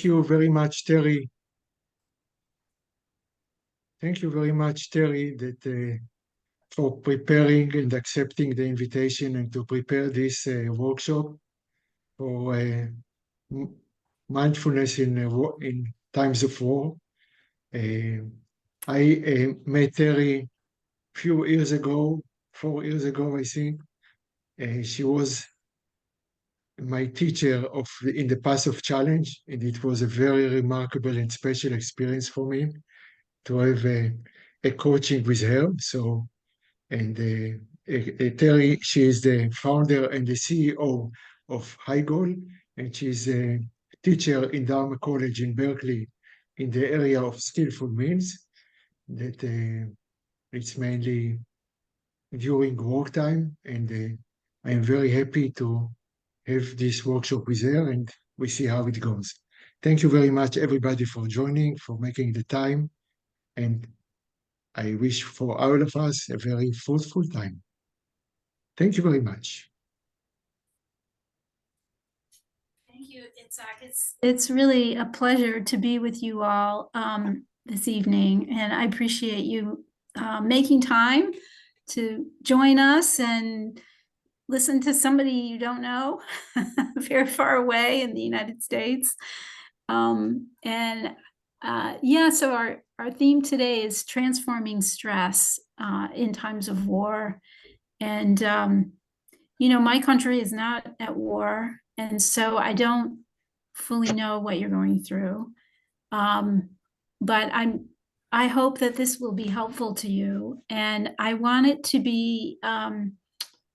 You very much, Teri. Thank you very much, Teri, for preparing and accepting the invitation and to prepare this workshop for mindfulness in times of war. I met Teri a few years ago, 4 years ago, I think. She was my teacher in the Path of Challenge, and it was a very remarkable and special experience for me to have a coaching with her. And Teri, she is the founder and the CEO of HIGOL, and she's a teacher in Dharma College in Berkeley in the area of Skillful Means, that it's mainly during work time. And I am very happy to have this workshop with her, and we see how it goes. Thank you very much, everybody, for joining, for making the time. And I wish for all of us a very fruitful time. Thank you very much. Thank you, Itzhak. It's really a pleasure to be with you all this evening, and I appreciate you making time to join us and listen to somebody you don't know very far away in the United States. So our theme today is transforming stress in times of war. And, my country is not at war, and so I don't fully know what you're going through. But I hope that this will be helpful to you. And I want it to be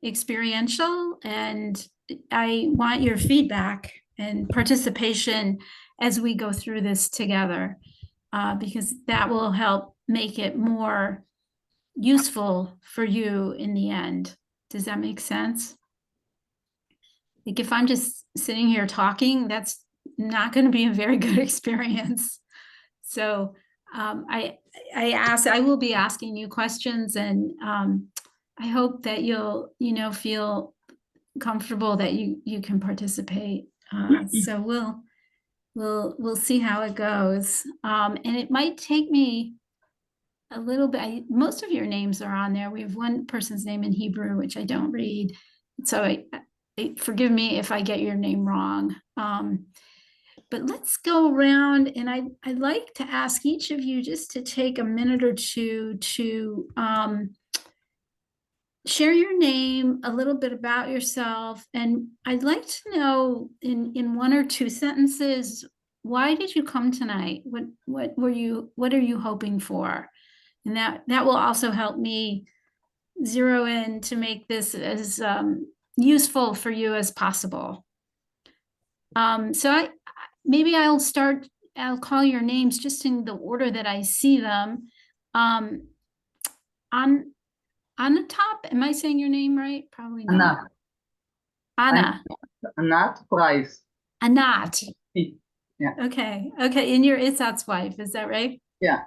experiential, and I want your feedback and participation as we go through this together, because that will help make it more useful for you in the end. Does that make sense? Like, if I'm just sitting here talking, that's not going to be a very good experience. So I will be asking you questions, and I hope that you'll, feel comfortable that you can participate. So we'll see how it goes. And it might take me a little bit. Most of your names are on there. We have one person's name in Hebrew, which I don't read. So forgive me if I get your name wrong. But let's go around, and I'd like to ask each of you just to take a minute or two to share your name, a little bit about yourself, and I'd like to know in one or two sentences, why did you come tonight? What are you hoping for? And that will also help me zero in to make this as useful for you as possible. So I'll call your names just in the order that I see them. On the top, am I saying your name right? Probably not. Anna. Anat Price. Anat. Yeah. Okay. And you're Itzhak's wife, is that right? Yeah.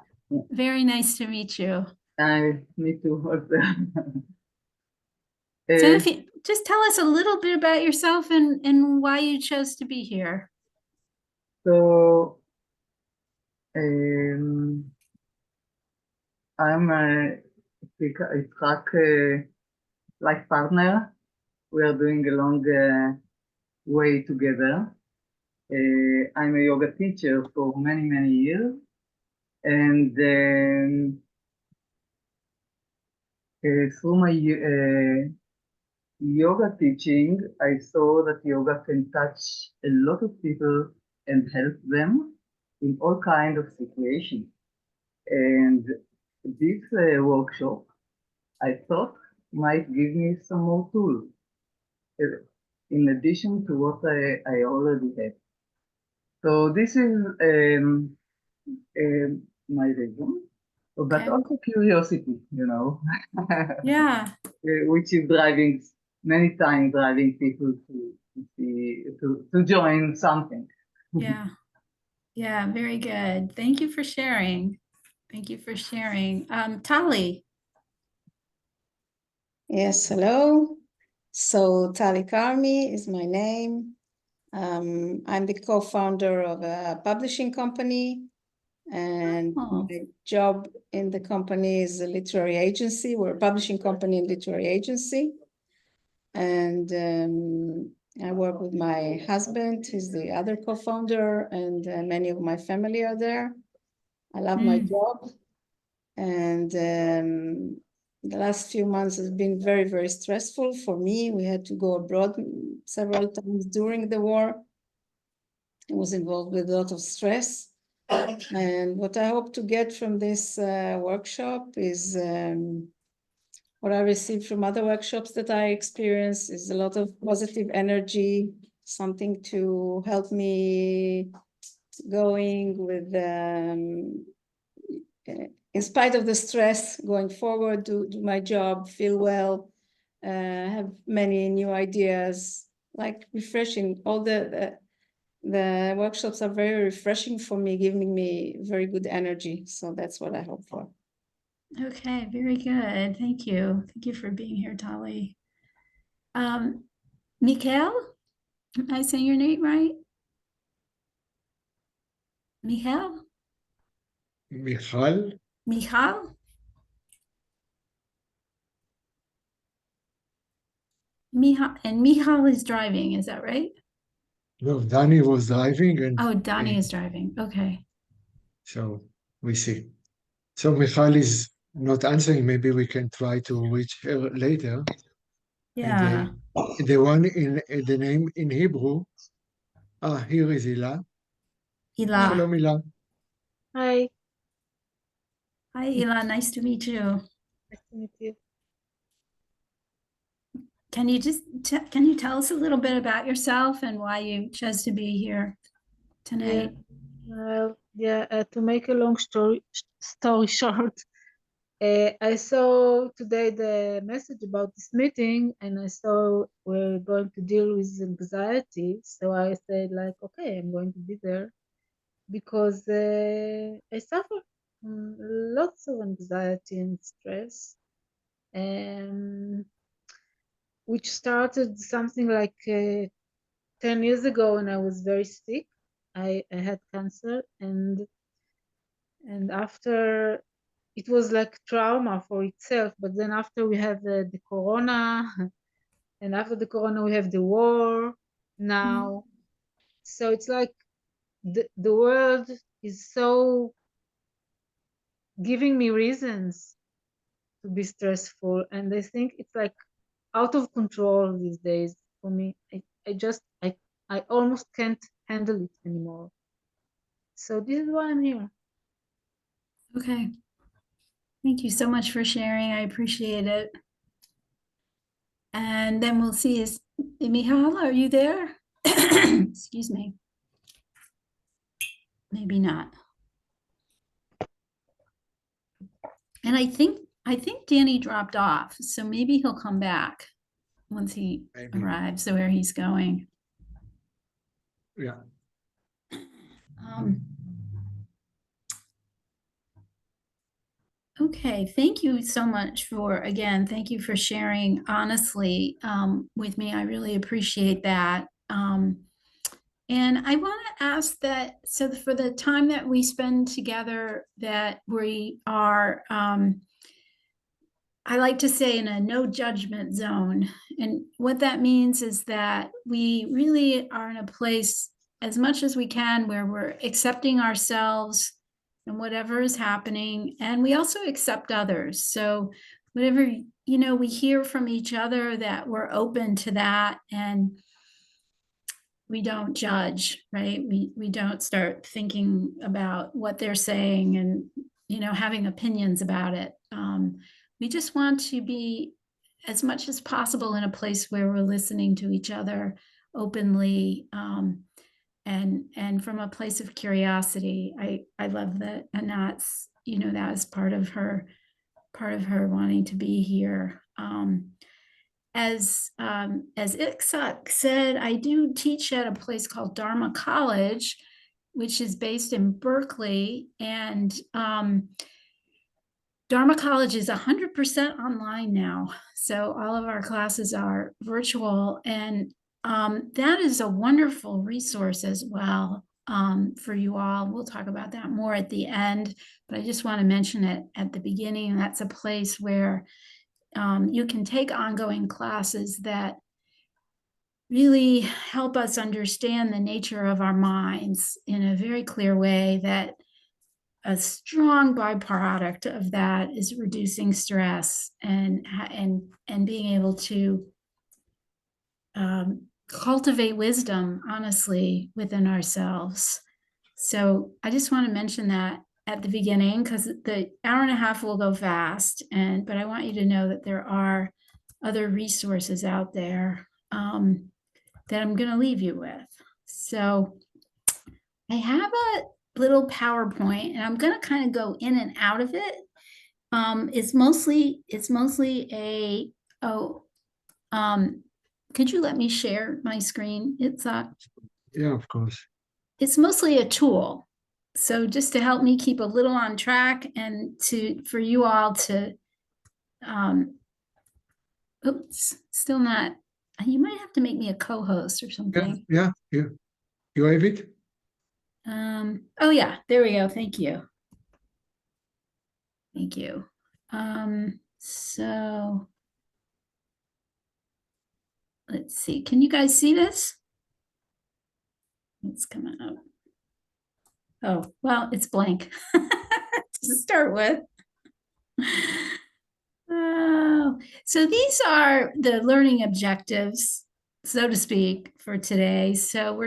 Very nice to meet you. Me too. So if you just tell us a little bit about yourself and why you chose to be here. So I'm Itzhak life partner. We are doing a long way together. I'm a yoga teacher for many, many years. And through my yoga teaching, I saw that yoga can touch a lot of people and help them in all kinds of situations. And this workshop, I thought, might give me some more tools, in addition to what I already have. So this is my reason, but also curiosity, Yeah. which is driving people to join something. Yeah, very good. Thank you for sharing. Tali. Yes, hello. So Tali Karmi is my name. I'm the co-founder of a publishing company, and my job in the company is a literary agency. We're a publishing company and literary agency. And I work with my husband, who's the other co-founder, and many of my family are there. I love my job. And the last few months has been very, very stressful for me. We had to go abroad several times during the war. I was involved with a lot of stress. And what I hope to get from this workshop is what I received from other workshops that I experienced is a lot of positive energy, something to help me going with, in spite of the stress, going forward, do my job, feel well, have many new ideas, like refreshing. All the workshops are very refreshing for me, giving me very good energy. So that's what I hope for. Okay, very good. Thank you. Thank you for being here, Tali. Mikhail, am I saying your name right? Mikhail? Michal? Michal? And Michal is driving, is that right? No, Danny was driving and Oh, Donnie is driving. Okay. so we see. So Michal is not answering. Maybe we can try to reach her later. Yeah. And the one in the name in Hebrew. Here is Ila. Ila. Shalom, Ila. Hi, Hi, Ila. Nice to meet you. nice to meet you. Can you just can you tell us a little bit about yourself and why you chose to be here tonight? To make a long story short, I saw today the message about this meeting, and I saw we're going to deal with anxiety. So I said, like, okay, I'm going to be there because I suffer lots of anxiety and stress, which started something like 10 years ago when I was very sick. I had cancer, and after it was like trauma for itself. But then after we have the corona, and after the corona we have the war now. So it's like the world is so giving me reasons to be stressful, and I think it's like out of control these days for me. I almost can't handle it anymore. So this is why I'm here. Okay. Thank you so much for sharing. I appreciate it. And then we'll see, is Michal, are you there? Excuse me. Maybe not. And I think Danny dropped off, so maybe he'll come back once he Maybe. arrives to where he's going. Yeah. Okay, thank you so much thank you for sharing honestly with me. I really appreciate that. And I want to ask that, so for the time that we spend together, that we are, I like to say, in a no judgment zone. And what that means is that we really are in a place, as much as we can, where we're accepting ourselves and whatever is happening, and we also accept others. So whatever, we hear from each other, that we're open to that, and we don't judge, right? We don't start thinking about what they're saying and, having opinions about it. We just want to be, as much as possible, in a place where we're listening to each other openly, and from a place of curiosity. I love that, and that's, that is part of her wanting to be here. As Itzhak said, I do teach at a place called Dharma College, which is based in Berkeley, and Dharma College is 100% online now. So all of our classes are virtual, and that is a wonderful resource as well for you all. We'll talk about that more at the end, but I just want to mention it at the beginning. That's a place where you can take ongoing classes that really help us understand the nature of our minds in a very clear way, that a strong byproduct of that is reducing stress and being able to cultivate wisdom, honestly, within ourselves. So I just want to mention that at the beginning, because the hour and a half will go fast, but I want you to know that there are other resources out there that I'm going to leave you with. So I have a little PowerPoint, and I'm going to kind of go in and out of it. It's mostly a could you let me share my screen? Yeah, of course. It's mostly a tool. So just to help me keep a little on track, and for you all to oops, still not. You might have to make me a co-host or something. Yeah. You have it? Oh yeah, there we go. Thank you. Thank you. So let's see. Can you guys see this? It's coming up. Oh, well, it's blank to start with. Oh, so these are the learning objectives, so to speak, for today. So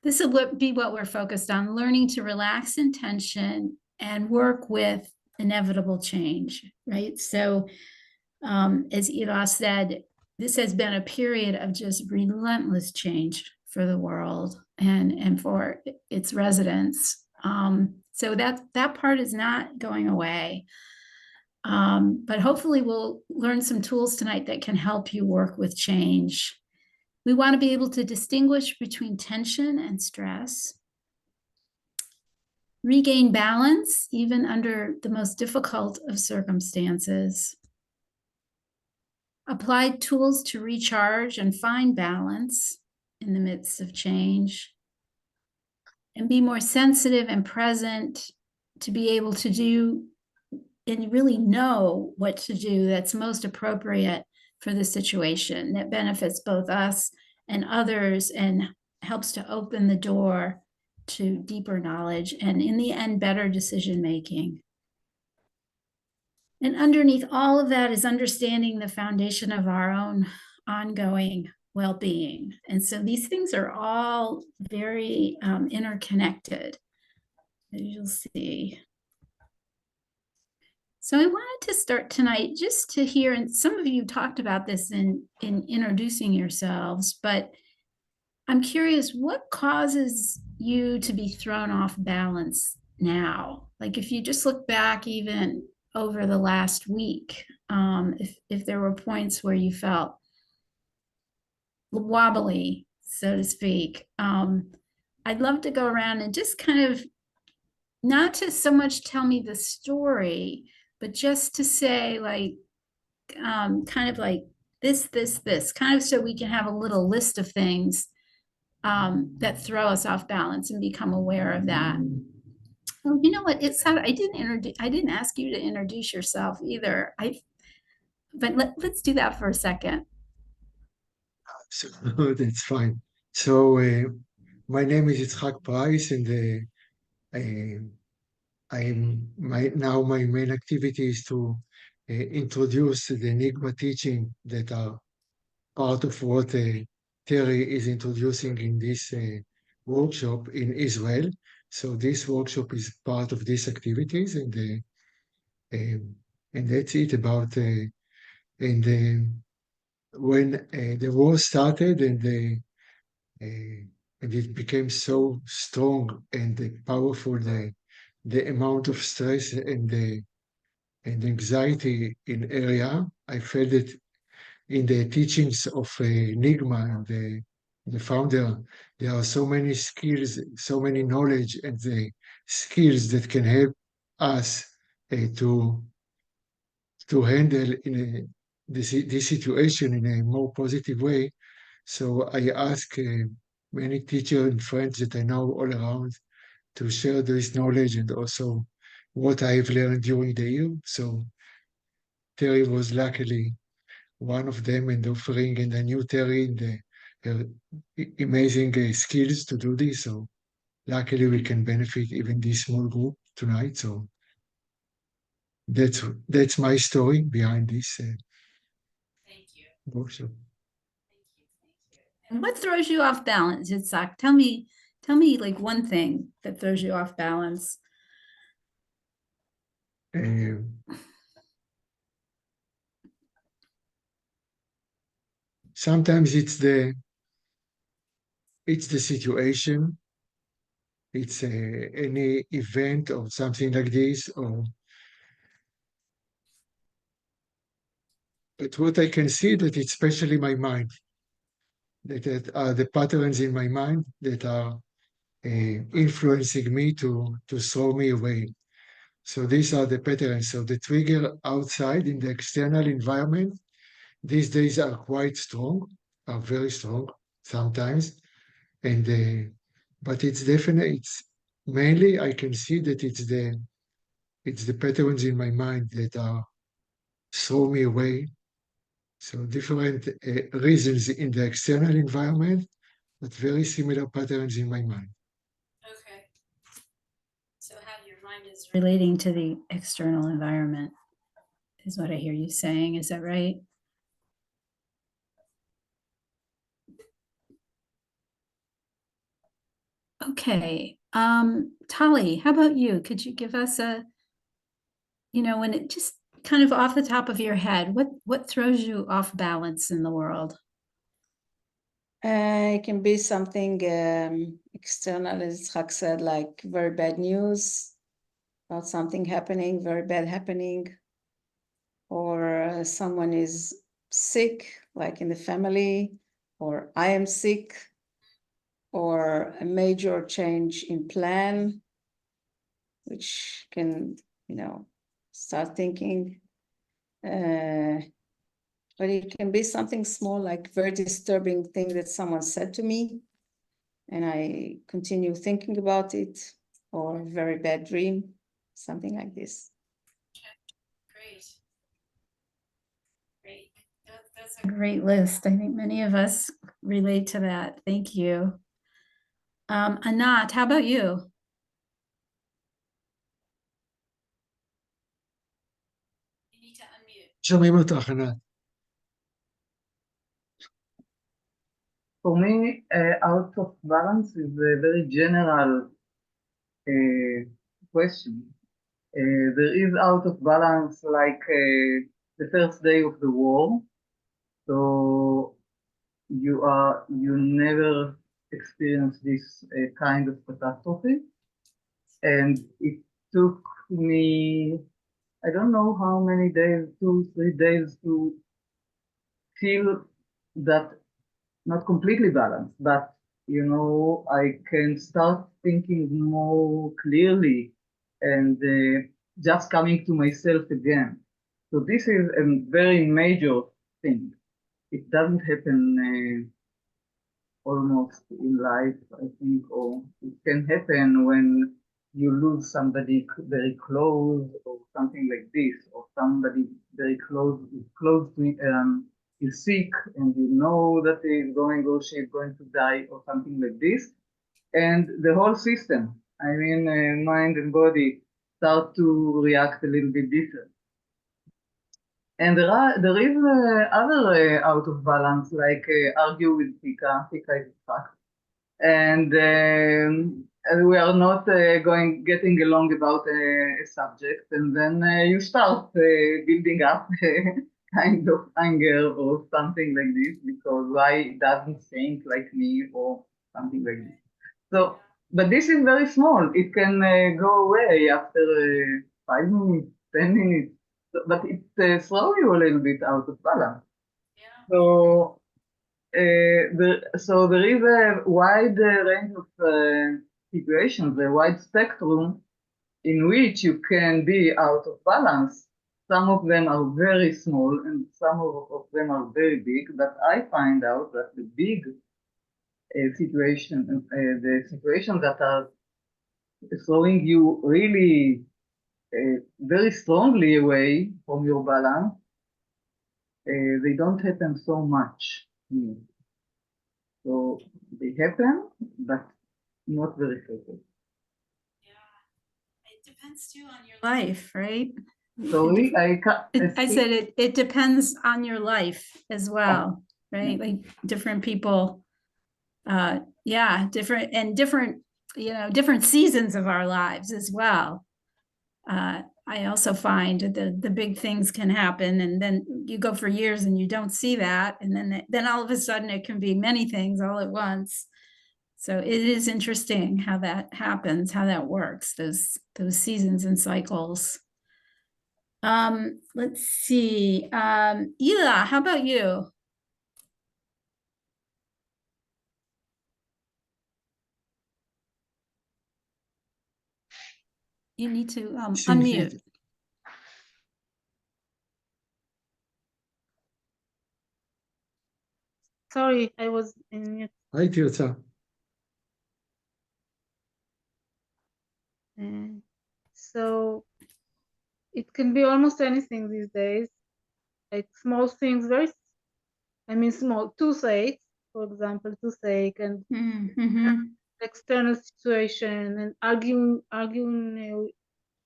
this will be what we're focused on: learning to relax intention and work with inevitable change, right? So as Eva said, this has been a period of just relentless change for the world and for its residents. So that part is not going away. But hopefully we'll learn some tools tonight that can help you work with change. We want to be able to distinguish between tension and stress, regain balance even under the most difficult of circumstances, apply tools to recharge and find balance in the midst of change, and be more sensitive and present to be able to do and really know what to do that's most appropriate for the situation, that benefits both us and others and helps to open the door to deeper knowledge and, in the end, better decision making. And underneath all of that is understanding the foundation of our own ongoing well-being. And so these things are all very interconnected, as you'll see. So I wanted to start tonight just to hear, and some of you talked about this in introducing yourselves, but I'm curious, what causes you to be thrown off balance now? Like if you just look back even over the last week, if there were points where you felt wobbly, so to speak, I'd love to go around and just kind of, not to so much tell me the story, but just to say like, kind of like this, kind of, so we can have a little list of things that throw us off balance and become aware of that. Oh, you know what? It's sad. I didn't ask you to introduce yourself either. But let's do that for a second. So that's fine. So my name is Yitzhak Price, and my main activity is to introduce the Nyingma teaching that are part of what Teri is introducing in this workshop in Israel. So this workshop is part of these activities, and that's it about. When the war started and it became so strong and powerful, the amount of stress and anxiety in area, I felt it in the teachings of Nyingma, the founder. There are so many skills, so many knowledge, and the skills that can help us to handle this situation in a more positive way. So I ask many teachers and friends that I know all around to share this knowledge and also what I've learned during the year. So Teri was luckily one of them and offering, and I knew Teri and her amazing skills to do this. So luckily we can benefit even this small group tonight. So that's my story behind this Thank you. workshop. And what throws you off balance, Itzhak? Tell me like one thing that throws you off balance. Sometimes it's the situation, it's any event or something like this, but what I can see that it's especially my mind, that are the patterns in my mind that are influencing me to throw me away. So these are the patterns. So the trigger outside in the external environment these days are quite strong, are very strong sometimes, and but it's definitely it's mainly I can see that it's the patterns in my mind that are throw me away. So different reasons in the external environment, but very similar patterns in my mind. Okay. So how your mind is relating to the external environment is what I hear you saying. Is that right? Okay. Tali, how about you? Could you give us when it just kind of off the top of your head, what throws you off balance in the world? It can be something external, as Itzhak said, like very bad news about something happening, very bad happening, or someone is sick, like in the family, or I am sick, or a major change in plan, which can, start thinking. But it can be something small, like very disturbing thing that someone said to me, and I continue thinking about it, or a very bad dream, something like this. Great. Great. That's a great list. I think many of us relate to that. Thank you. Anat, how about you? You need to unmute. שומעים אותך, ענת. For me, out of balance is a very general question. There is out of balance like the first day of the war. So you never experience this kind of catastrophe. And it took me, I don't know how many days, 2-3 days to feel that not completely balanced, but I can start thinking more clearly and just coming to myself again. So this is a very major thing. It doesn't happen almost in life, I think, or it can happen when you lose somebody very close or something like this, or somebody very close to is sick and you know that he is going or she is going to die or something like this. And the whole system, I mean, mind and body start to react a little bit different. And there is other out of balance, like argue with Tika. Tika is a fact. And we are not getting along about a subject, and then you start building up kind of anger or something like this, because why it doesn't think like me or something like this. So, but this is very small. It can go away after 5 minutes, 10 minutes, but it throws you a little bit out of balance. Yeah. So so there is a wide range of situations, a wide spectrum in which you can be out of balance. some of them are very small and some of them are very big, but I find out that the big the situations that are throwing you really very strongly away from your balance, they don't happen so much. So they happen, but not very frequently. Yeah, it depends too on your life, right? Sorry, I said it depends on your life as well, right? Like different people, different, different seasons of our lives as well. I also find that the big things can happen, and then you go for years and you don't see that, and then all of a sudden it can be many things all at once. So it is interesting how that happens, how that works, those seasons and cycles. Let's see. Ela, how about you? You need to unmute. Sorry, I was in mute. Hi, Tirza. So it can be almost anything these days, like small things, small toothache, for example, toothache, and external situation, and arguing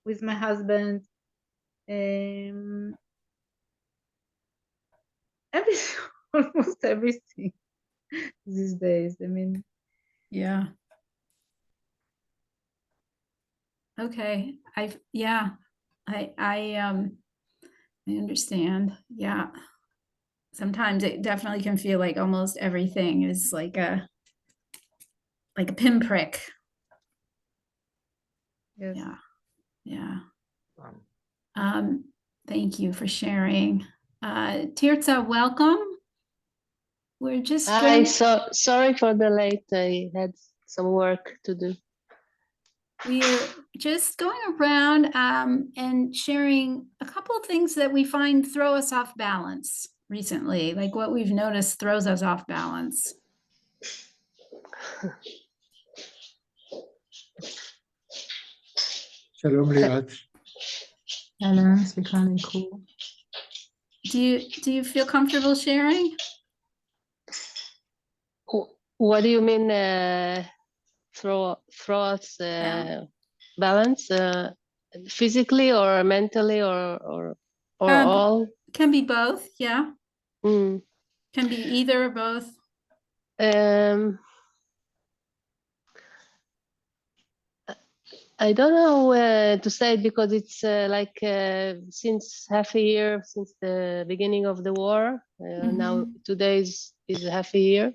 with my husband, everything, almost everything these days. Yeah. Okay. I understand. Yeah. Sometimes it definitely can feel like almost everything is like a pinprick. Yes. Yeah. Thank you for sharing. Tirza, welcome. We're just sorry for the late. I had some work to do. We're just going around and sharing a couple of things that we find throw us off balance recently, like what we've noticed throws us off balance. Shalom, Liat. Hello, speaking cool. Do you feel comfortable sharing? What do you mean? Throw us balance, physically or mentally or all? Can be both. Yeah. Can be either or both. I don't know to say it because it's since half a year, since the beginning of the war. Now today is half a year.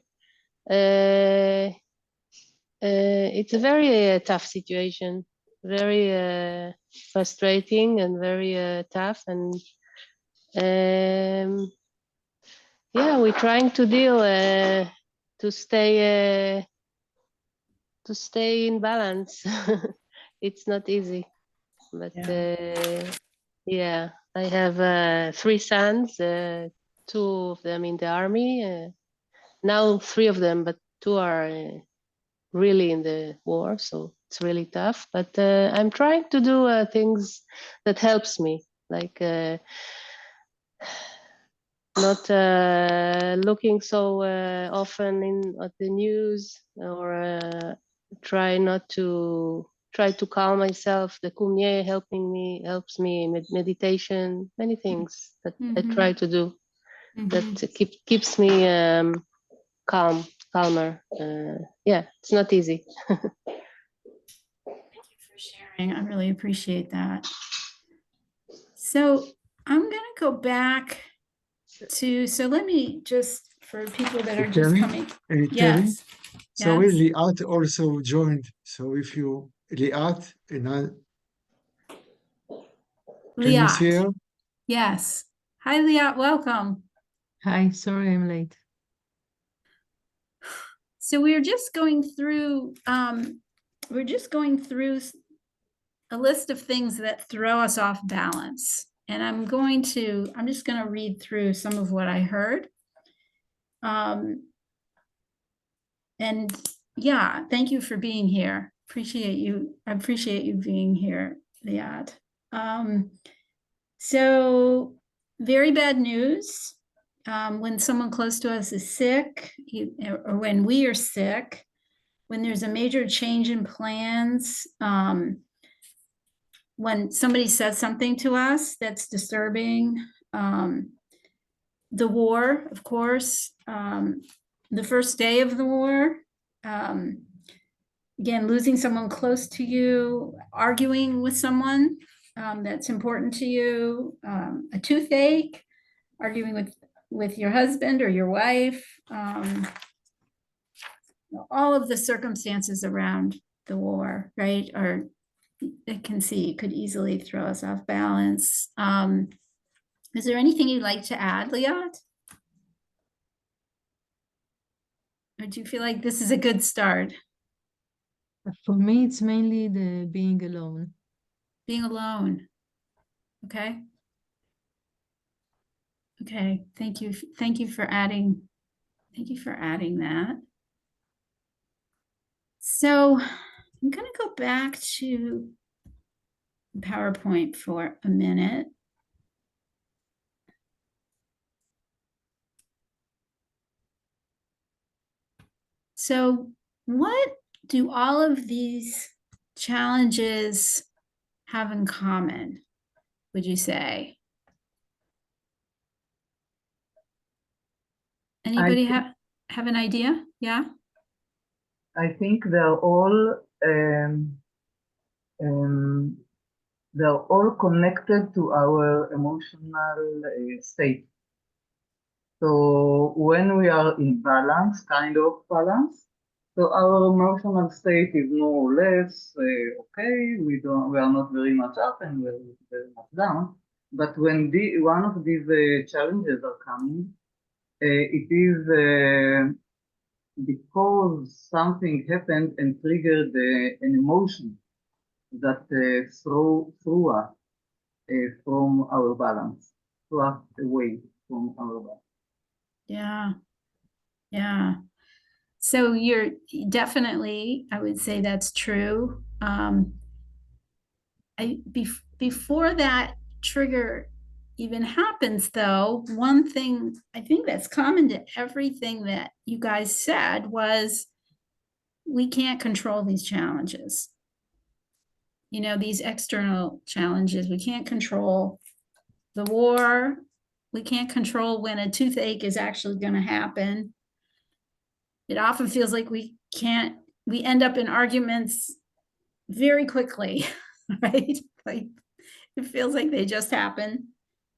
It's a very tough situation, very frustrating and very tough. And yeah, we're trying to deal to stay in balance. It's not easy, but yeah, I have 3 sons, 2 of them in the army. Now 3 of them, but 2 are really in the war, so it's really tough. But I'm trying to do things that helps me, like not looking so often at the news, or try to calm myself. The kumye helps me meditation, many things that I try to do that keeps me calmer. Yeah, it's not easy. Thank you for sharing. I really appreciate that. So I'm going to go back so let me just, for people that are just coming. Yes. Sorry, Liat also joined. So if you, Liat, can you see her? Yes. Hi, Liat. Welcome. Hi, sorry I'm late. So we're just going through a list of things that throw us off balance. and I'm just going to read through some of what I heard. And yeah, thank you for being here. Appreciate you. I appreciate you being here, Liat. So very bad news. When someone close to us is sick, or when we are sick, when there's a major change in plans, when somebody says something to us that's disturbing, the war, of course, the first day of the war, again, losing someone close to you, arguing with someone that's important to you, a toothache, arguing with your husband or your wife, all of the circumstances around the war, right? Or it could easily throw us off balance. Is there anything you'd like to add, Liat? Or do you feel like this is a good start? For me, it's mainly the being alone. Being alone. Okay. Okay. Thank you. Thank you for adding. Thank you for adding that. So I'm going to go back to PowerPoint for a minute. So what do all of these challenges have in common, would you say? Anybody have an idea? Yeah? I think they're all connected to our emotional state. So when we are in balance, kind of balance, so our emotional state is more or less okay. We are not very much up and we're very much down. But when one of these challenges are coming, it is because something happened and triggered an emotion that threw us from our balance, threw us away from our balance. Yeah. Yeah. So you're definitely, I would say that's true. Before that trigger even happens, though, one thing I think that's common to everything that you guys said was we can't control these challenges. You know, these external challenges, we can't control the war. We can't control when a toothache is actually going to happen. It often feels like we end up in arguments very quickly, right? Like it feels like they just happen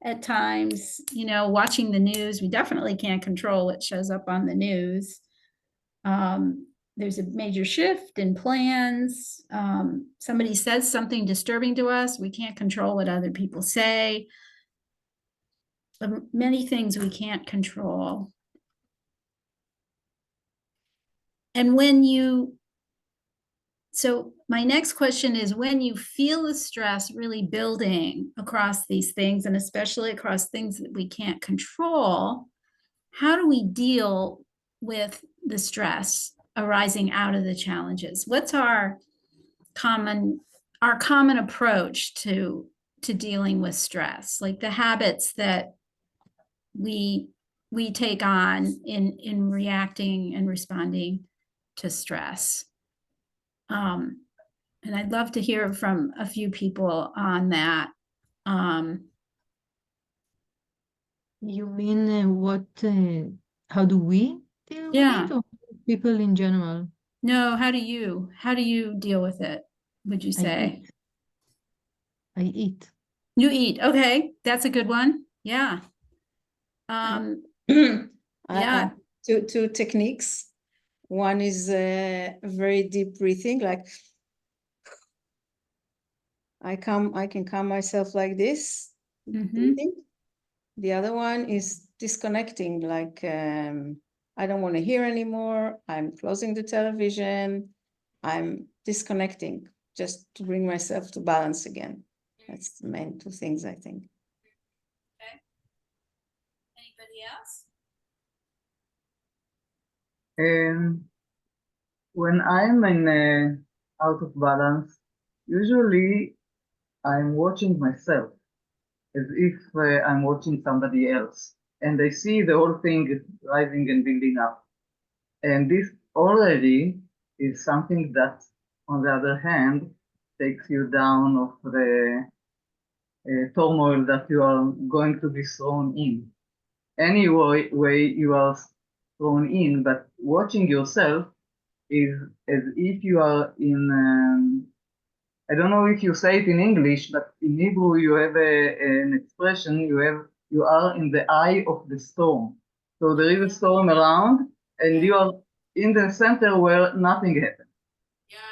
at times. You know, watching the news, we definitely can't control what shows up on the news. There's a major shift in plans. Somebody says something disturbing to us. We can't control what other people say. Many things we can't control. And so my next question is, when you feel the stress really building across these things, and especially across things that we can't control, how do we deal with the stress arising out of the challenges? What's our common approach to dealing with stress, like the habits that we take on in reacting and responding to stress? And I'd love to hear from a few people on that. You mean how do we deal with it, or people in general? No, how do you deal with it, would you say? I eat. You eat. Okay, that's a good one. Yeah. Yeah. Two techniques. One is very deep breathing, like I can calm myself like this. Breathing. The other one is disconnecting, like I don't want to hear anymore. I'm closing the television. I'm disconnecting just to bring myself to balance again. That's the main two things, I think. else? And when I'm out of balance, usually I'm watching myself as if I'm watching somebody else. And I see the whole thing rising and building up. And this already is something that, on the other hand, takes you down of the turmoil that you are going to be thrown in. Any way you are thrown in, but watching yourself is as if you are in, I don't know if you say it in English, but in Hebrew you have an expression, you are in the eye of the storm. So there is a storm around and you are in the center where nothing happens.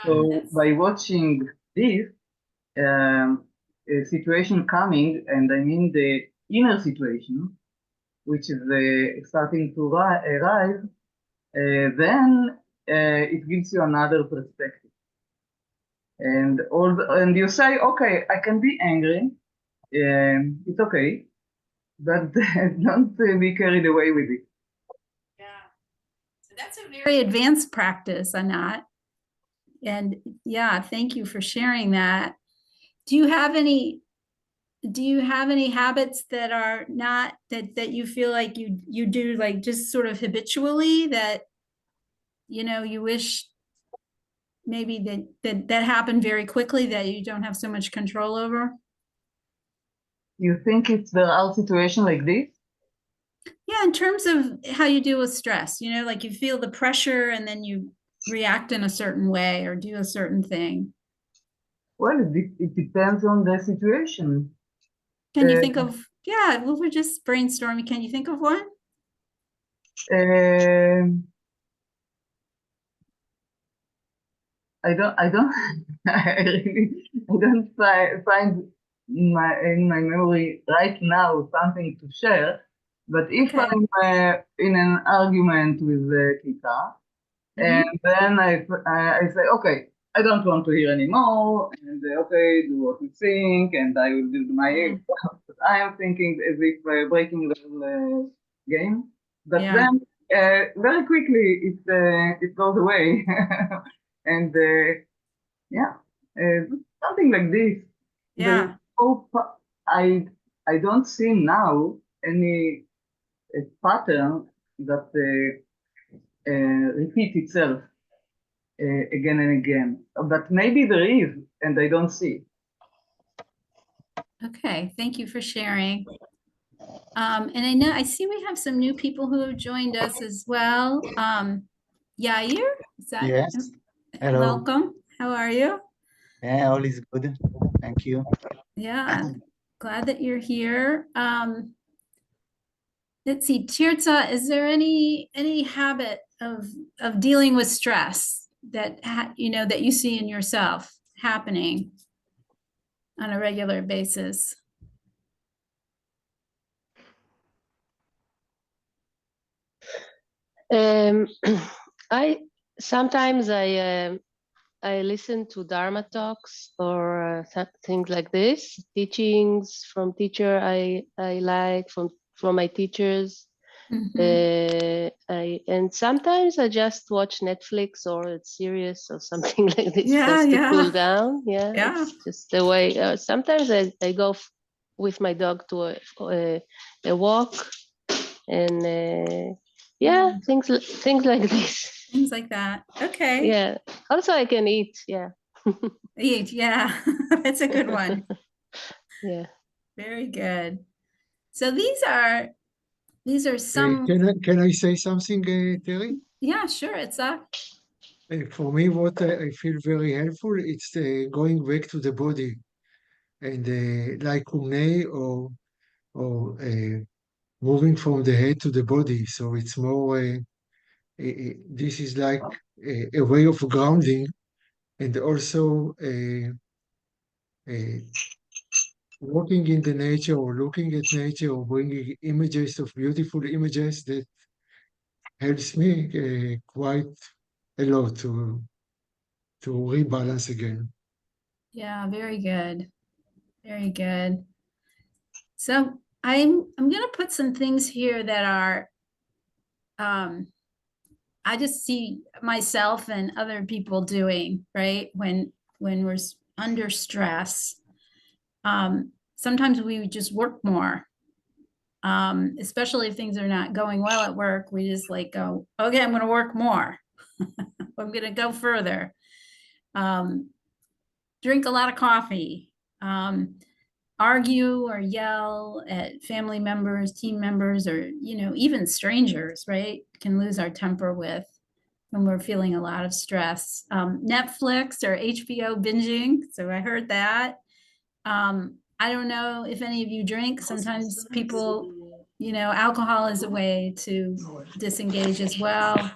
So by watching this situation coming, and I mean the inner situation, which is starting to rise, then it gives you another perspective. And you say, okay, I can be angry, it's okay, but don't be carried away with it. Yeah. So that's a very advanced practice, Anat. And yeah, thank you for sharing that. Do you have any habits that are not that you feel like you do like just sort of habitually that you wish maybe that happened very quickly that you don't have so much control over? You think there are situations like this? Yeah, in terms of how you deal with stress, like you feel the pressure and then you react in a certain way or do a certain thing. Well, it depends on the situation. Can you think of, yeah, well, we're just brainstorming. Can you think of one? I don't find in my memory right now something to share. But if Okay. I'm in an argument with Kika, and then I say, okay, I don't want to hear anymore, and okay, do what you think, and I will do my but I am thinking as if breaking the game. But then very quickly it goes away, and yeah, something like this. There is Yeah. no I don't see now any pattern that repeats itself again and again. But maybe there is, and I don't see. Okay, thank you for sharing. And I see we have some new people who have joined us as well. Yair, is that? Yes. Hello. Welcome. How are you? Yeah, all is good. Thank you. Yeah, glad that you're here. Let's see, Tirza, is there any habit of dealing with stress that that you see in yourself happening on a regular basis? I sometimes I listen to Dharma talks or things like this, teachings from teacher I like from my teachers. And sometimes I just watch Netflix or a series or something like this just to cool down. Yeah, it's just the way. Sometimes I go with my dog to a walk, and things like this. Things like that. Okay. Yeah. Also, I can eat. Yeah. Eat. Yeah, that's a good one. Yeah. Very good. So these are some. Can I say something, Teri? Yeah, sure. It's For me, what I feel very helpful, it's going back to the body and like Umnei or moving from the head to the body. So it's more, this is like a way of grounding and also walking in the nature or looking at nature or bringing images of beautiful images that helps me quite a lot to rebalance again. Yeah, very good. Very good. So I'm going to put some things here that are, I just see myself and other people doing, right? When we're under stress, sometimes we just work more, especially if things are not going well at work. We just like go, okay, I'm going to work more. I'm going to go further. Drink a lot of coffee, argue or yell at family members, team members, or, even strangers, right? Can lose our temper with when we're feeling a lot of stress. Netflix or HBO binging. So I heard that. I don't know if any of you drink. Sometimes people, alcohol is a way to disengage as well.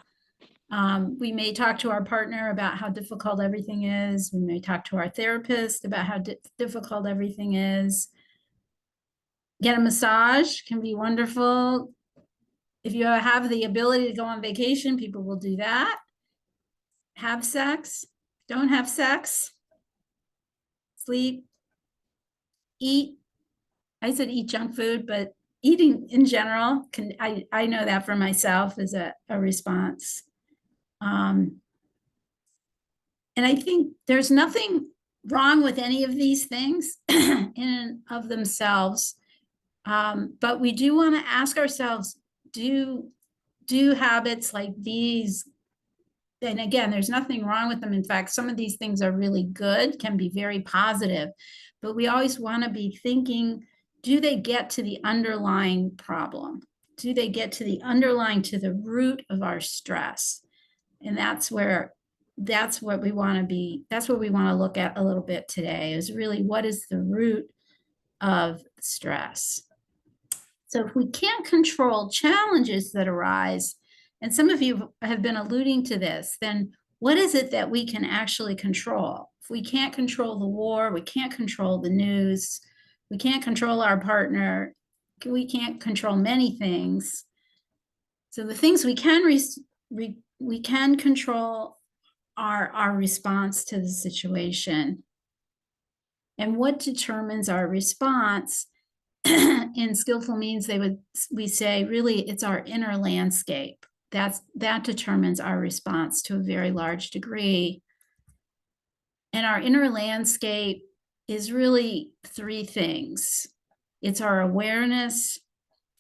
We may talk to our partner about how difficult everything is. We may talk to our therapist about how difficult everything is. Get a massage can be wonderful. If you have the ability to go on vacation, people will do that. Have sex, don't have sex, sleep, eat. I said eat junk food, but eating in general, I know that for myself is a response. And I think there's nothing wrong with any of these things in and of themselves. But we do want to ask ourselves, do habits like these, and again, there's nothing wrong with them. In fact, some of these things are really good, can be very positive, but we always want to be thinking, do they get to the underlying problem? Do they get to the the root of our stress? And that's what we want to be, that's what we want to look at a little bit today, is really what is the root of stress? So if we can't control challenges that arise, and some of you have been alluding to this, then what is it that we can actually control? If we can't control the war, we can't control the news, we can't control our partner, we can't control many things. So the things we can control are our response to the situation. And what determines our response? In Skillful Means, we say, really, it's our inner landscape. That determines our response to a very large degree. And our inner landscape is really three things. It's our awareness,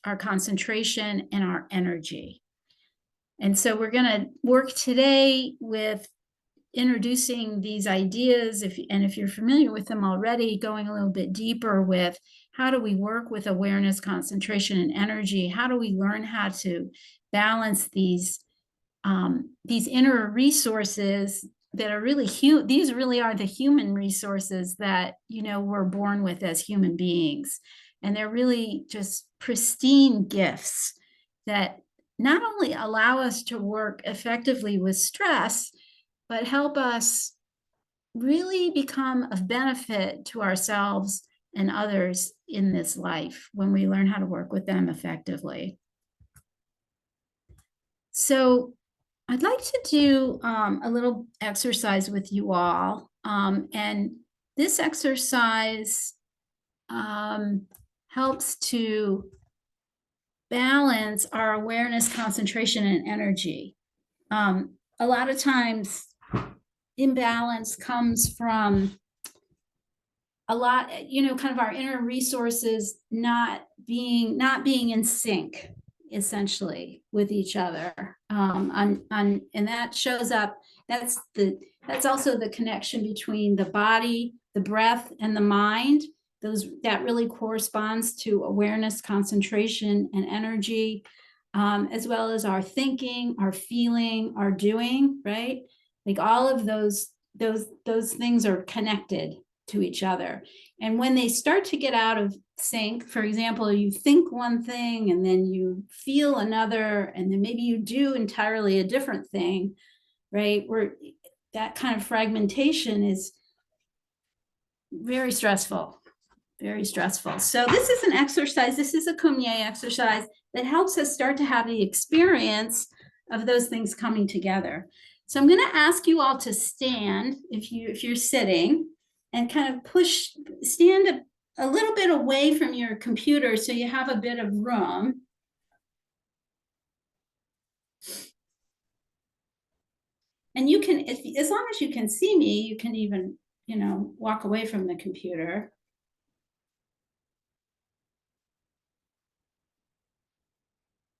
our concentration, and our energy. And so we're going to work today with introducing these ideas, if you're familiar with them already, going a little bit deeper with how do we work with awareness, concentration, and energy? How do we learn how to balance these inner resources that are really these really are the human resources that we're born with as human beings, and they're really just pristine gifts that not only allow us to work effectively with stress, but help us really become of benefit to ourselves and others in this life when we learn how to work with them effectively. So I'd like to do a little exercise with you all. And this exercise helps to balance our awareness, concentration, and energy. A lot of times imbalance comes from kind of our inner resources not being in sync, essentially, with each other. And that shows up. That's also the connection between the body, the breath, and the mind. That really corresponds to awareness, concentration, and energy, as well as our thinking, our feeling, our doing, right? Like all of those things are connected to each other. And when they start to get out of sync, for example, you think one thing and then you feel another, and then maybe you do entirely a different thing, right? Where that kind of fragmentation is very stressful, very stressful. So this is an exercise, this is a Kumye exercise that helps us start to have the experience of those things coming together. So I'm going to ask you all to stand if you're sitting, and kind of stand a little bit away from your computer so you have a bit of room. And you can, as long as you can see me, you can even, walk away from the computer.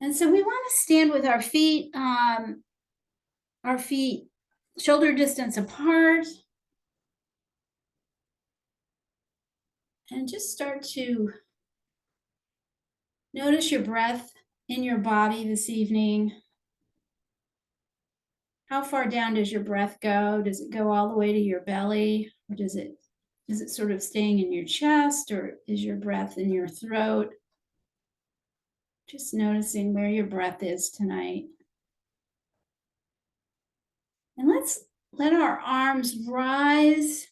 And so we want to stand with our feet shoulder distance apart. And just start to notice your breath in your body this evening. How far down does your breath go? Does it go all the way to your belly? Or is it sort of staying in your chest, or is your breath in your throat? Just noticing where your breath is tonight. And let's let our arms rise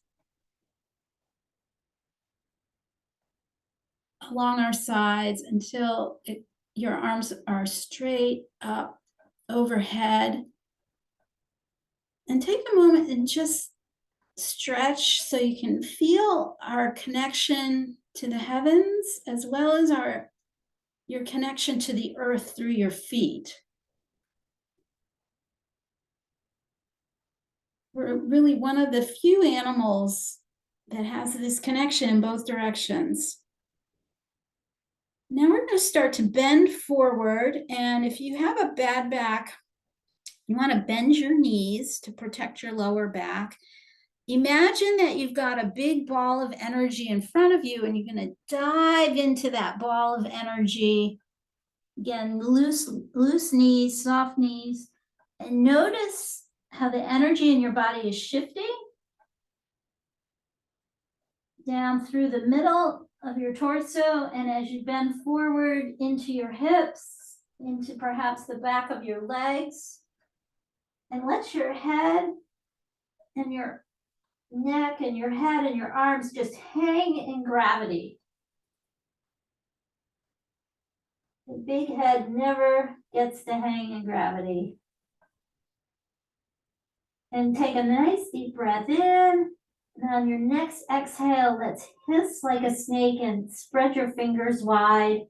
along our sides until your arms are straight up overhead. And take a moment and just stretch so you can feel our connection to the heavens, as well as your connection to the earth through your feet. We're really one of the few animals that has this connection in both directions. Now we're going to start to bend forward, and if you have a bad back, you want to bend your knees to protect your lower back. Imagine that you've got a big ball of energy in front of you, and you're going to dive into that ball of energy. Again, loose knees, soft knees, and notice how the energy in your body is shifting down through the middle of your torso, and as you bend forward into your hips, into perhaps the back of your legs, and let your head and your neck and your head and your arms just hang in gravity. The big head never gets to hang in gravity. And take a nice deep breath in. And on your next exhale, let's hiss like a snake and spread your fingers wide.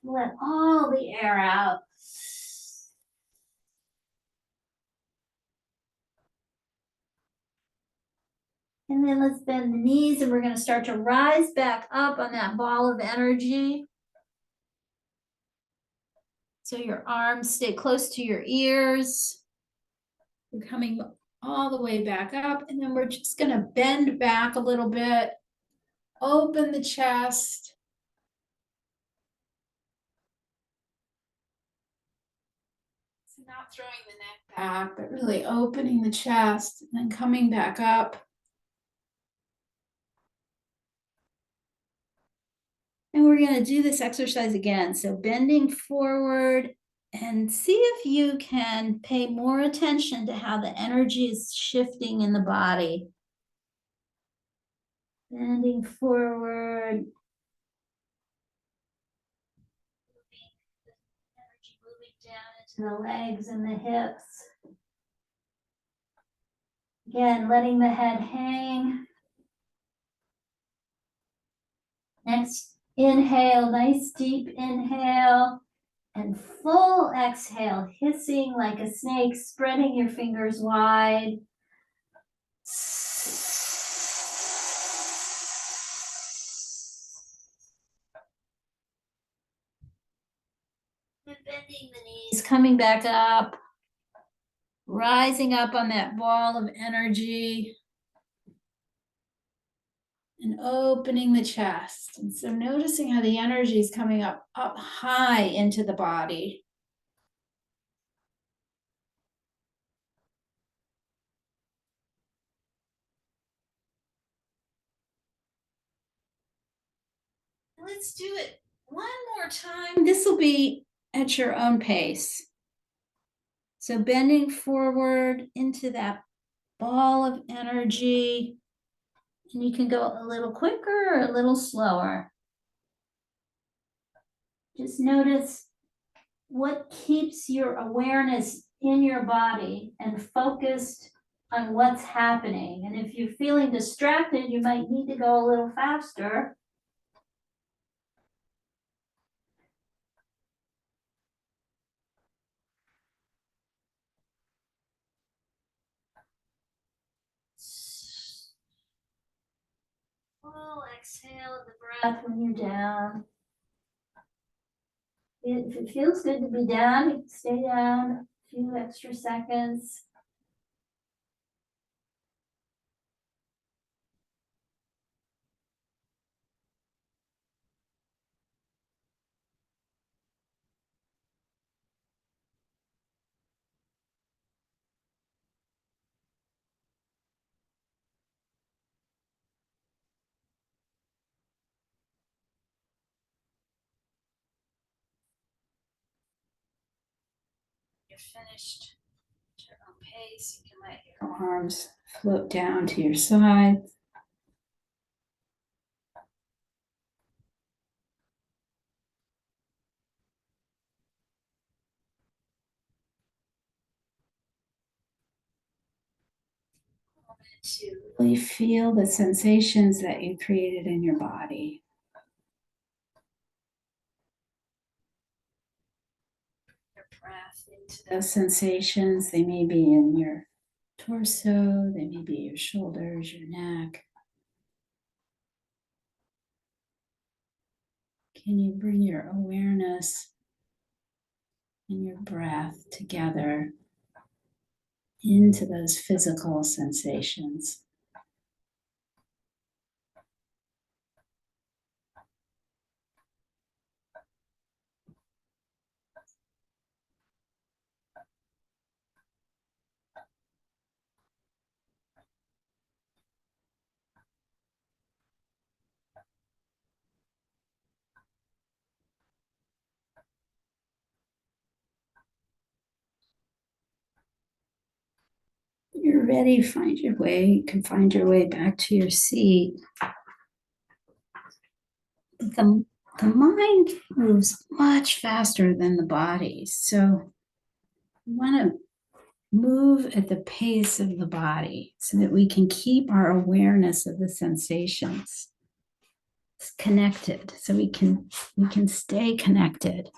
Let all the air out. And then let's bend the knees, and we're going to start to rise back up on that ball of energy. So your arms stay close to your ears. We're coming all the way back up, and then we're just going to bend back a little bit. Open the chest. So not throwing the neck back, but really opening the chest and then coming back up. And we're going to do this exercise again. So bending forward, and see if you can pay more attention to how the energy is shifting in the body. Bending forward. Energy moving down into the legs and the hips. Again, letting the head hang. Next, inhale, nice deep inhale. And full exhale, hissing like a snake, spreading your fingers wide. And bending the knees, coming back up, rising up on that ball of energy, and opening the chest. And so noticing how the energy is coming up high into the body. Let's do it one more time. This will be at your own pace. So bending forward into that ball of energy. And you can go a little quicker or a little slower. Just notice what keeps your awareness in your body and focused on what's happening. And if you're feeling distracted, you might need to go a little faster. Full exhale of the breath when you're down. If it feels good to be down, you can stay down a few extra seconds. You're finished at your own pace. You can let your arms float down to your sides. To really feel the sensations that you created in your body. Your breath into those sensations. They may be in your torso, they may be your shoulders, your neck. Can you bring your awareness and your breath together into those physical sensations? You're ready, find your way. You can find your way back to your seat. The mind moves much faster than the body. So we want to move at the pace of the body so that we can keep our awareness of the sensations connected, so we can stay connected.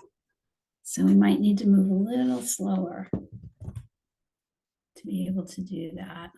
So we might need to move a little slower to be able to do that.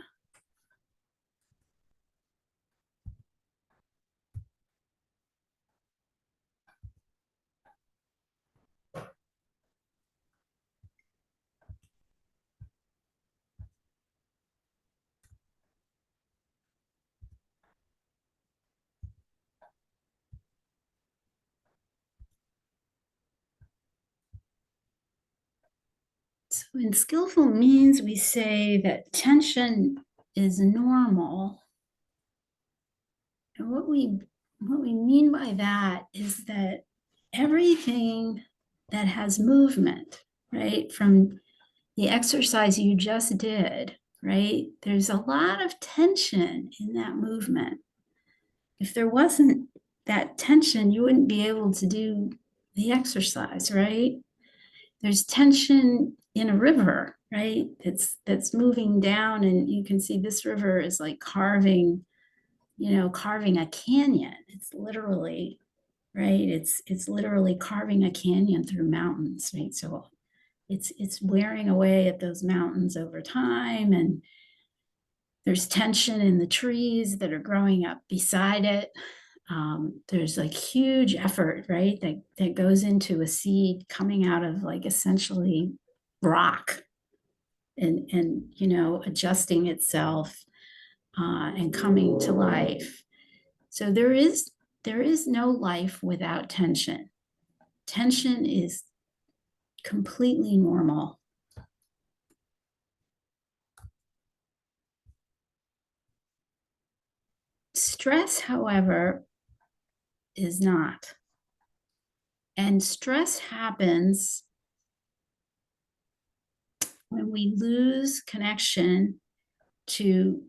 So in Skillful Means, we say that tension is normal. And what we mean by that is that everything that has movement, right, from the exercise you just did, right, there's a lot of tension in that movement. If there wasn't that tension, you wouldn't be able to do the exercise, right? There's tension in a river, right? That's moving down, and you can see this river is like carving a canyon. It's literally, right? It's literally carving a canyon through mountains, right? So it's wearing away at those mountains over time, and there's tension in the trees that are growing up beside it. There's like huge effort, right, that goes into a seed coming out of like essentially rock and adjusting itself and coming to life. So there is no life without tension. Tension is completely normal. Stress, however, is not. And stress happens when we lose connection to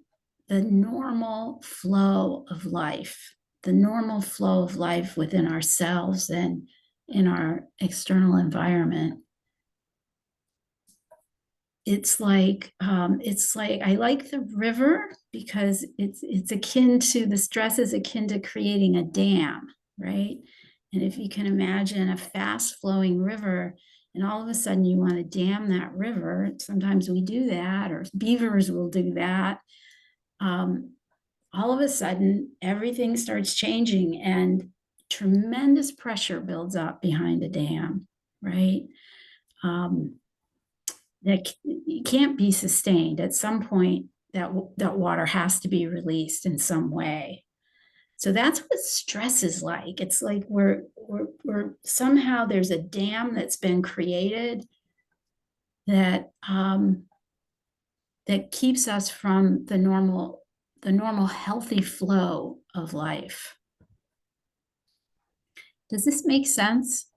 the normal flow of life, within ourselves and in our external environment. it's like I like the river because it's akin to, the stress is akin to creating a dam, right? And if you can imagine a fast flowing river, and all of a sudden you want to dam that river, sometimes we do that, or beavers will do that. All of a sudden, everything starts changing and tremendous pressure builds up behind a dam, right? That it can't be sustained. At some point, that water has to be released in some way. So that's what stress is like. It's like we're somehow there's a dam that's been created that that keeps us from the normal healthy flow of life. Does this make sense?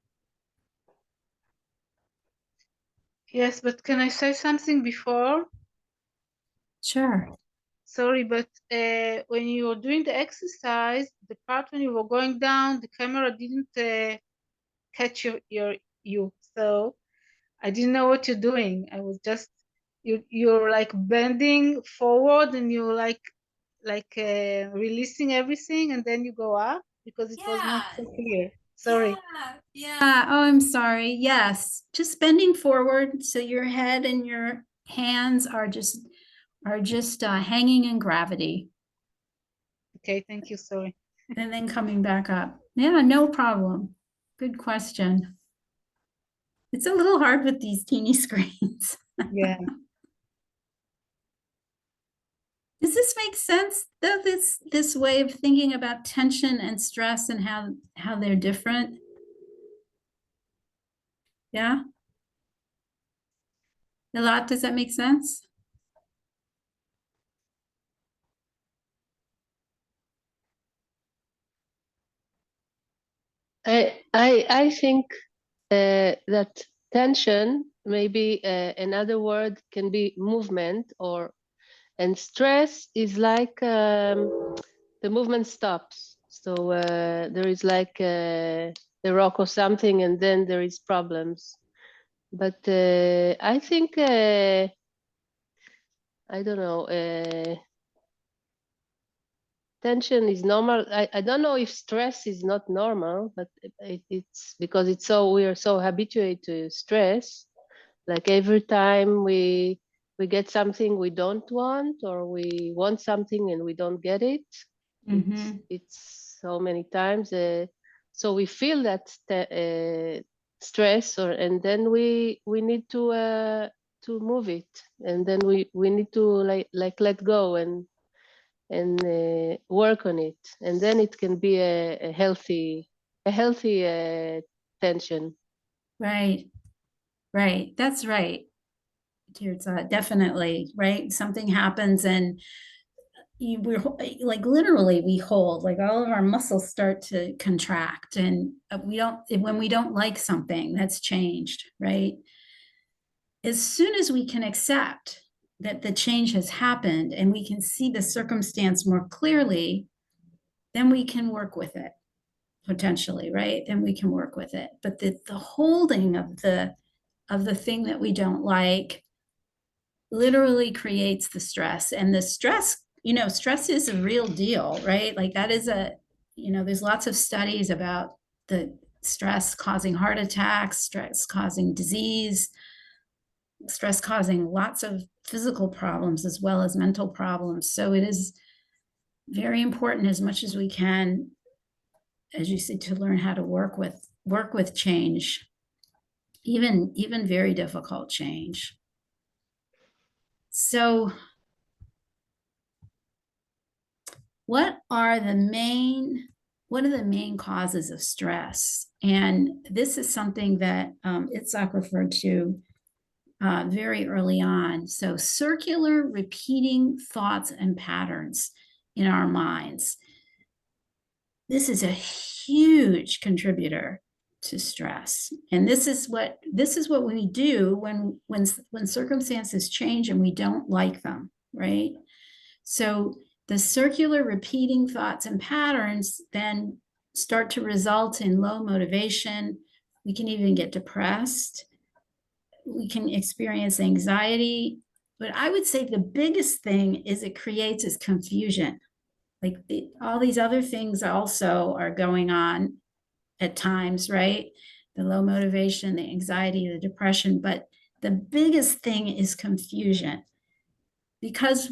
Yes, but can I say something before? Sure. Sorry, but when you were doing the exercise, the part when you were going down, the camera didn't catch you. So I didn't know what you're doing. I was just, you're like bending forward and you're like releasing everything, and then you go up because it was not so clear. Sorry. Yeah. Oh, I'm sorry. Yes. Just bending forward. So your head and your hands are just hanging in gravity. Okay. Thank you. Sorry. And then coming back up. Yeah, no problem. Good question. It's a little hard with these teeny screens. Yeah. Does this make sense, though, this way of thinking about tension and stress and how they're different? Yeah? A lot, does that make sense? I think that tension, maybe another word can be movement, and stress is like the movement stops. So there is like a rock or something, and then there is problems. But I think I don't know. Tension is normal. I don't know if stress is not normal, but it's because we are so habituated to stress. Like every time we get something we don't want, or we want something and we don't get it. It's so many times. So we feel that stress, and then we need to move it, and then we need to like let go and work on it, and then it can be a healthy tension. Right. That's right. Definitely, right? Something happens and we're like literally we hold, like all of our muscles start to contract, and when we don't like something that's changed, right? As soon as we can accept that the change has happened and we can see the circumstance more clearly, then we can work with it potentially, right? Then we can work with it. But the holding of the thing that we don't like literally creates the stress. And the stress, stress is a real deal, right? Like that is there's lots of studies about the stress causing heart attacks, stress causing disease, stress causing lots of physical problems as well as mental problems. So it is very important, as much as we can, as you said, to learn how to work with change, even very difficult change. So what are the main causes of stress? And this is something that Itzhak referred to very early on. So circular repeating thoughts and patterns in our minds. This is a huge contributor to stress. And this is what we do when circumstances change and we don't like them, right? So the circular repeating thoughts and patterns then start to result in low motivation. We can even get depressed. we can experience anxiety, but I would say the biggest thing is it creates is confusion. Like all these other things also are going on at times, right? The low motivation, the anxiety, the depression, but the biggest thing is confusion. Because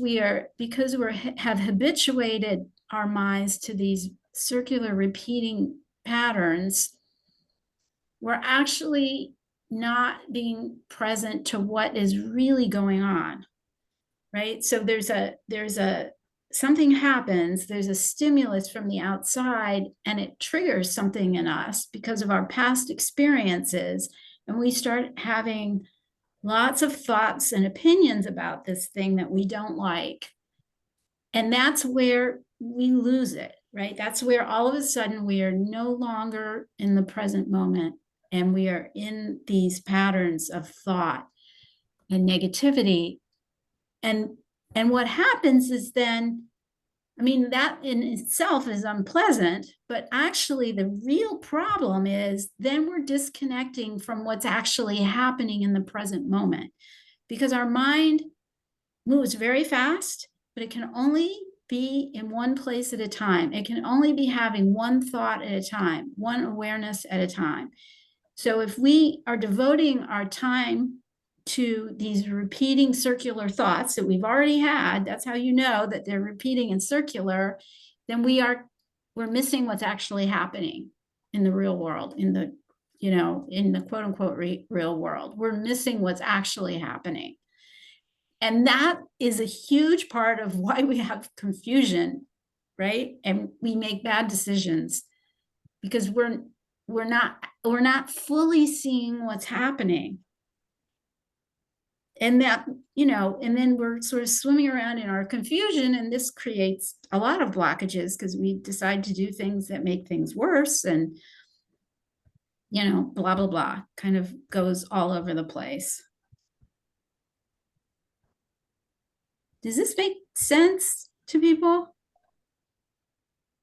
have habituated our minds to these circular repeating patterns, we're actually not being present to what is really going on, right? So there's a something happens, there's a stimulus from the outside, and it triggers something in us because of our past experiences, and we start having lots of thoughts and opinions about this thing that we don't like. And that's where we lose it, right? That's where all of a sudden we are no longer in the present moment, and we are in these patterns of thought and negativity. And what happens is then, I mean, that in itself is unpleasant, but actually the real problem is then we're disconnecting from what's actually happening in the present moment, because our mind moves very fast, but it can only be in one place at a time. It can only be having one thought at a time, one awareness at a time. So if we are devoting our time to these repeating circular thoughts that we've already had, that's how you know that they're repeating and circular, then we're missing what's actually happening in the real world, in the quote unquote real world. We're missing what's actually happening. And that is a huge part of why we have confusion, right? And we make bad decisions because we're not fully seeing what's happening. And that, and then we're sort of swimming around in our confusion, and this creates a lot of blockages because we decide to do things that make things worse, and blah, blah, blah, kind of goes all over the place. Does this make sense to people?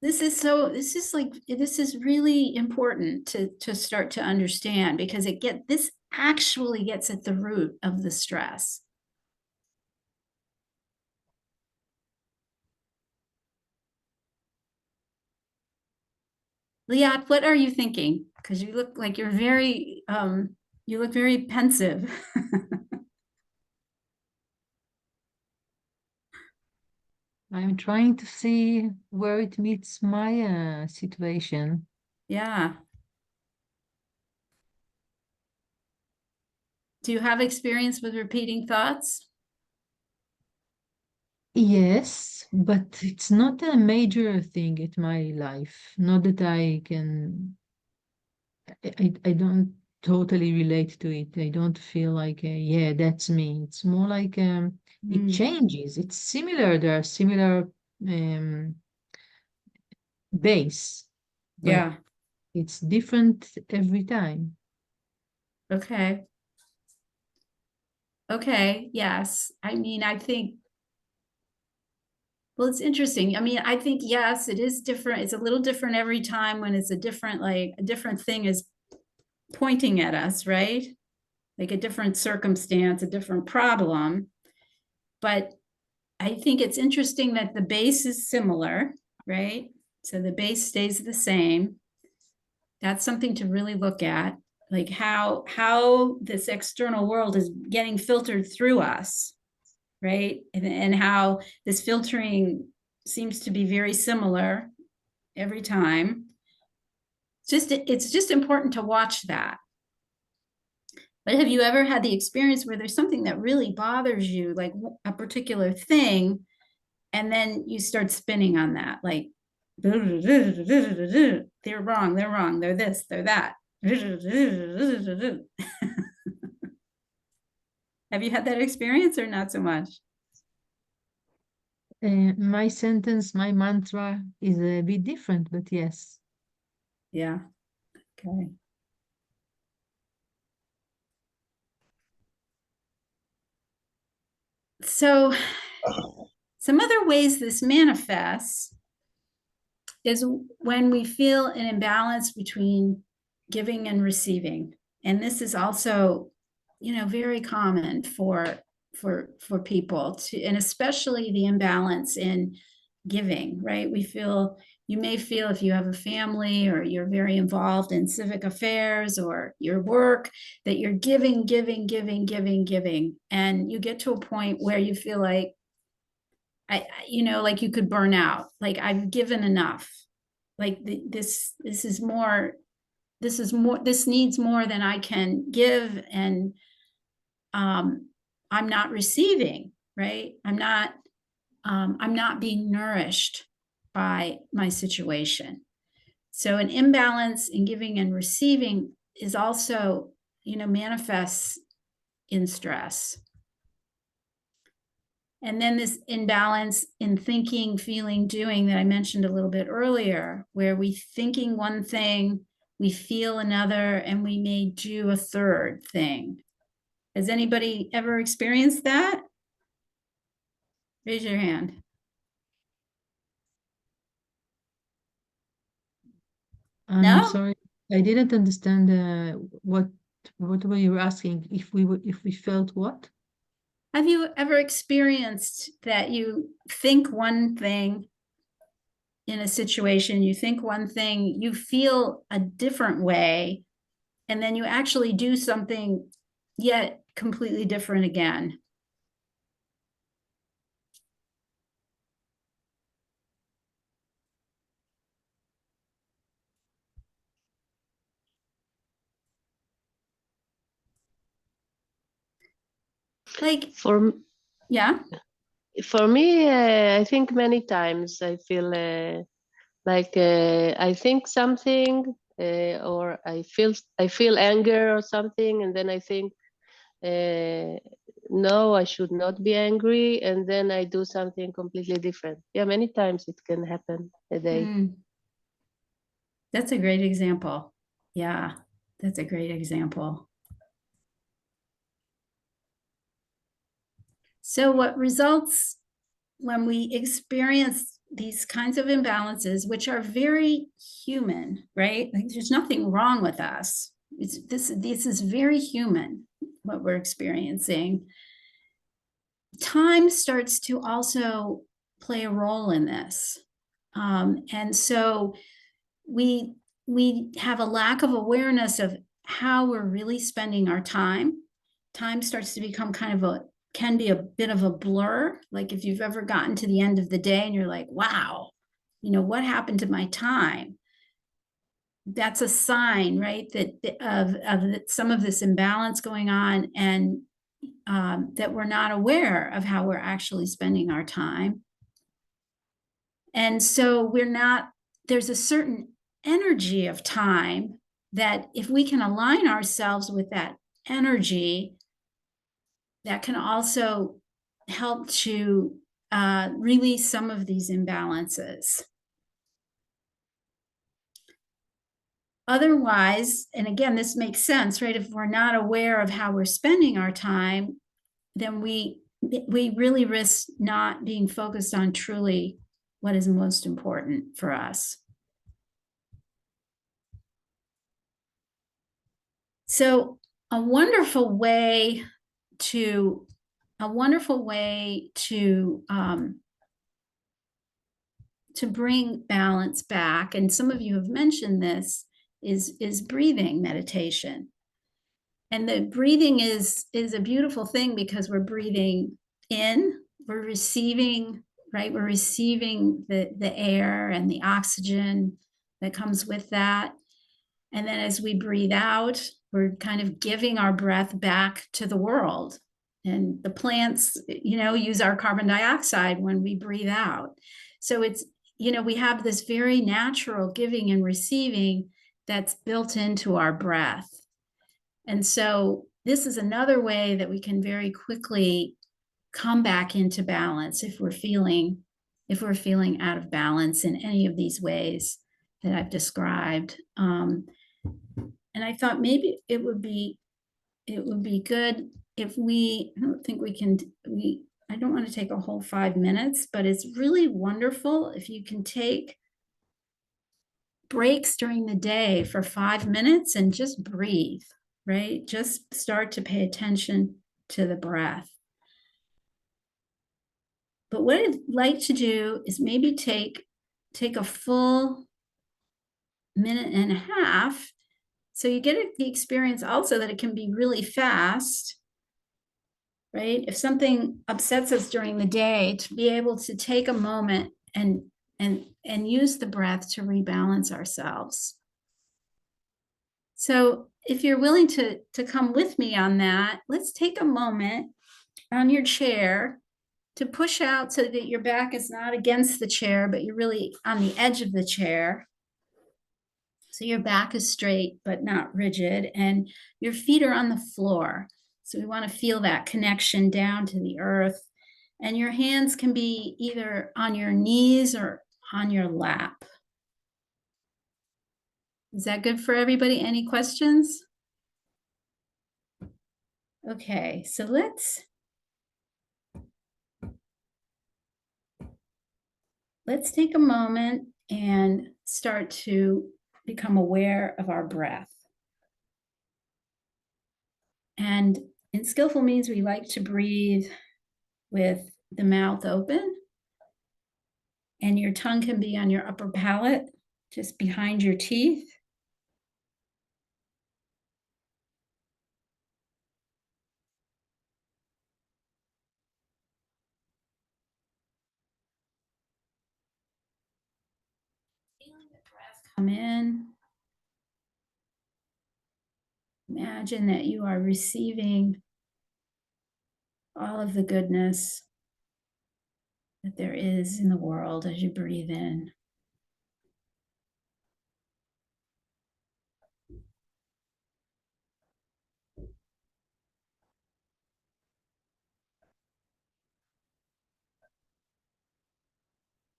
This is really important to start to understand, because this actually gets at the root of the stress. Liat, what are you thinking? Because you look like you're very pensive. I'm trying to see where it meets my situation. Yeah. Do you have experience with repeating thoughts? Yes, but it's not a major thing in my life. Not that I don't totally relate to it. I don't feel like, yeah, that's me. It's more like it changes. It's similar. There are similar base, but Yeah. it's different every time. Okay. Yes. I mean, I think, well, it's interesting. I mean, I think, yes, it is different. It's a little different every time when it's a different thing is pointing at us, right? Like a different circumstance, a different problem. But I think it's interesting that the base is similar, right? So the base stays the same. That's something to really look at, like how this external world is getting filtered through us, right? And how this filtering seems to be very similar every time. It's just important to watch that. But have you ever had the experience where there's something that really bothers you, like a particular thing, and then you start spinning on that, like, they're wrong, they're this, they're that. Have you had that experience or not so much? My sentence, my mantra is a bit different, but yes. Yeah. Okay. So some other ways this manifests is when we feel an imbalance between giving and receiving. And this is also very common for people to, and especially the imbalance in giving, right? You may feel if you have a family or you're very involved in civic affairs or your work that you're giving. And you get to a point where you feel like, like you could burn out, like I've given enough. Like this needs more than I can give. And I'm not receiving, right? I'm not being nourished by my situation. So an imbalance in giving and receiving is also, manifests in stress. And then this imbalance in thinking, feeling, doing that I mentioned a little bit earlier, where we thinking one thing, we feel another, and we may do a third thing. Has anybody ever experienced that? Raise your hand. I'm No? sorry, I didn't understand what were you asking? If we felt what? Have you ever experienced that you think one thing in a situation, you think one thing, you feel a different way, and then you actually do something yet completely different again? Like, yeah. For me, I think many times I feel like I think something or I feel anger or something, and then I think no, I should not be angry, and then I do something completely different. Yeah, many times it can happen a day. That's a great example. Yeah, that's a great example. So what results when we experience these kinds of imbalances, which are very human, right? Like there's nothing wrong with us. This is very human, what we're experiencing. Time starts to also play a role in this. And so we have a lack of awareness of how we're really spending our time. Time starts to become can be a bit of a blur. Like if you've ever gotten to the end of the day and you're like, wow, what happened to my time? That's a sign, right? Of some of this imbalance going on, and that we're not aware of how we're actually spending our time. And so there's a certain energy of time that if we can align ourselves with that energy, that can also help to release some of these imbalances. Otherwise, and again, this makes sense, right? If we're not aware of how we're spending our time, then we really risk not being focused on truly what is most important for us. So a wonderful way to bring balance back, and some of you have mentioned this, is breathing meditation. And the breathing is a beautiful thing because we're breathing in, we're receiving, right? We're receiving the air and the oxygen that comes with that. And then as we breathe out, we're kind of giving our breath back to the world. And the plants, use our carbon dioxide when we breathe out. So it's, we have this very natural giving and receiving that's built into our breath. And so this is another way that we can very quickly come back into balance if we're feeling out of balance in any of these ways that I've described. And I thought maybe it would be good if I don't want to take a whole 5 minutes, but it's really wonderful if you can take breaks during the day for 5 minutes and just breathe, right? Just start to pay attention to the breath. But what I'd like to do is maybe take a full minute and a half, so you get the experience also that it can be really fast, right? If something upsets us during the day, to be able to take a moment and use the breath to rebalance ourselves. So if you're willing to come with me on that, let's take a moment on your chair to push out so that your back is not against the chair, but you're really on the edge of the chair. So your back is straight, but not rigid, and your feet are on the floor. So we want to feel that connection down to the earth. And your hands can be either on your knees or on your lap. Is that good for everybody? Any questions? Okay, so let's take a moment and start to become aware of our breath. And in Skillful Means, we like to breathe with the mouth open, and your tongue can be on your upper palate, just behind your teeth. Feeling the breath come in. Imagine that you are receiving all of the goodness that there is in the world as you breathe in.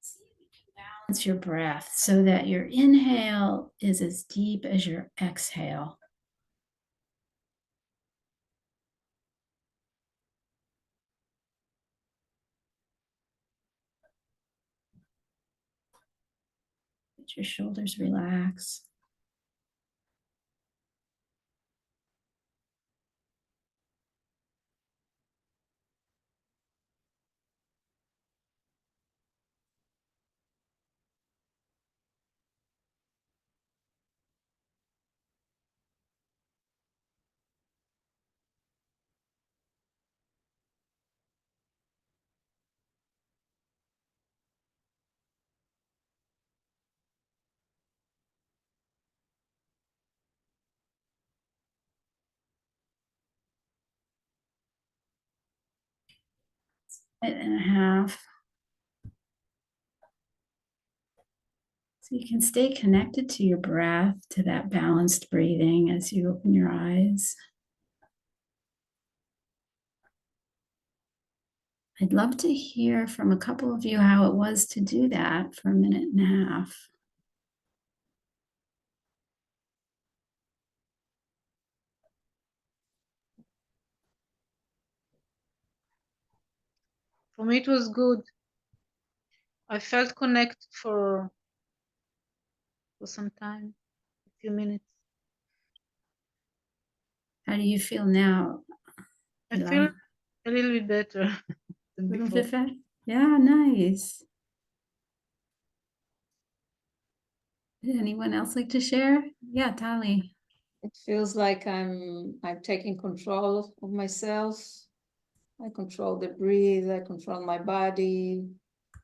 See if you can balance your breath so that your inhale is as deep as your exhale. Let your shoulders relax. Minute and a half. So you can stay connected to your breath, to that balanced breathing as you open your eyes. I'd love to hear from a couple of you how it was to do that for a minute and a half. For me, it was good. I felt connected for some time, a few minutes. How do you feel now? I feel a little bit better than before. Yeah, nice. Would anyone else like to share? Yeah, Tali. It feels like I'm taking control of myself. I control the breathe, I control my body,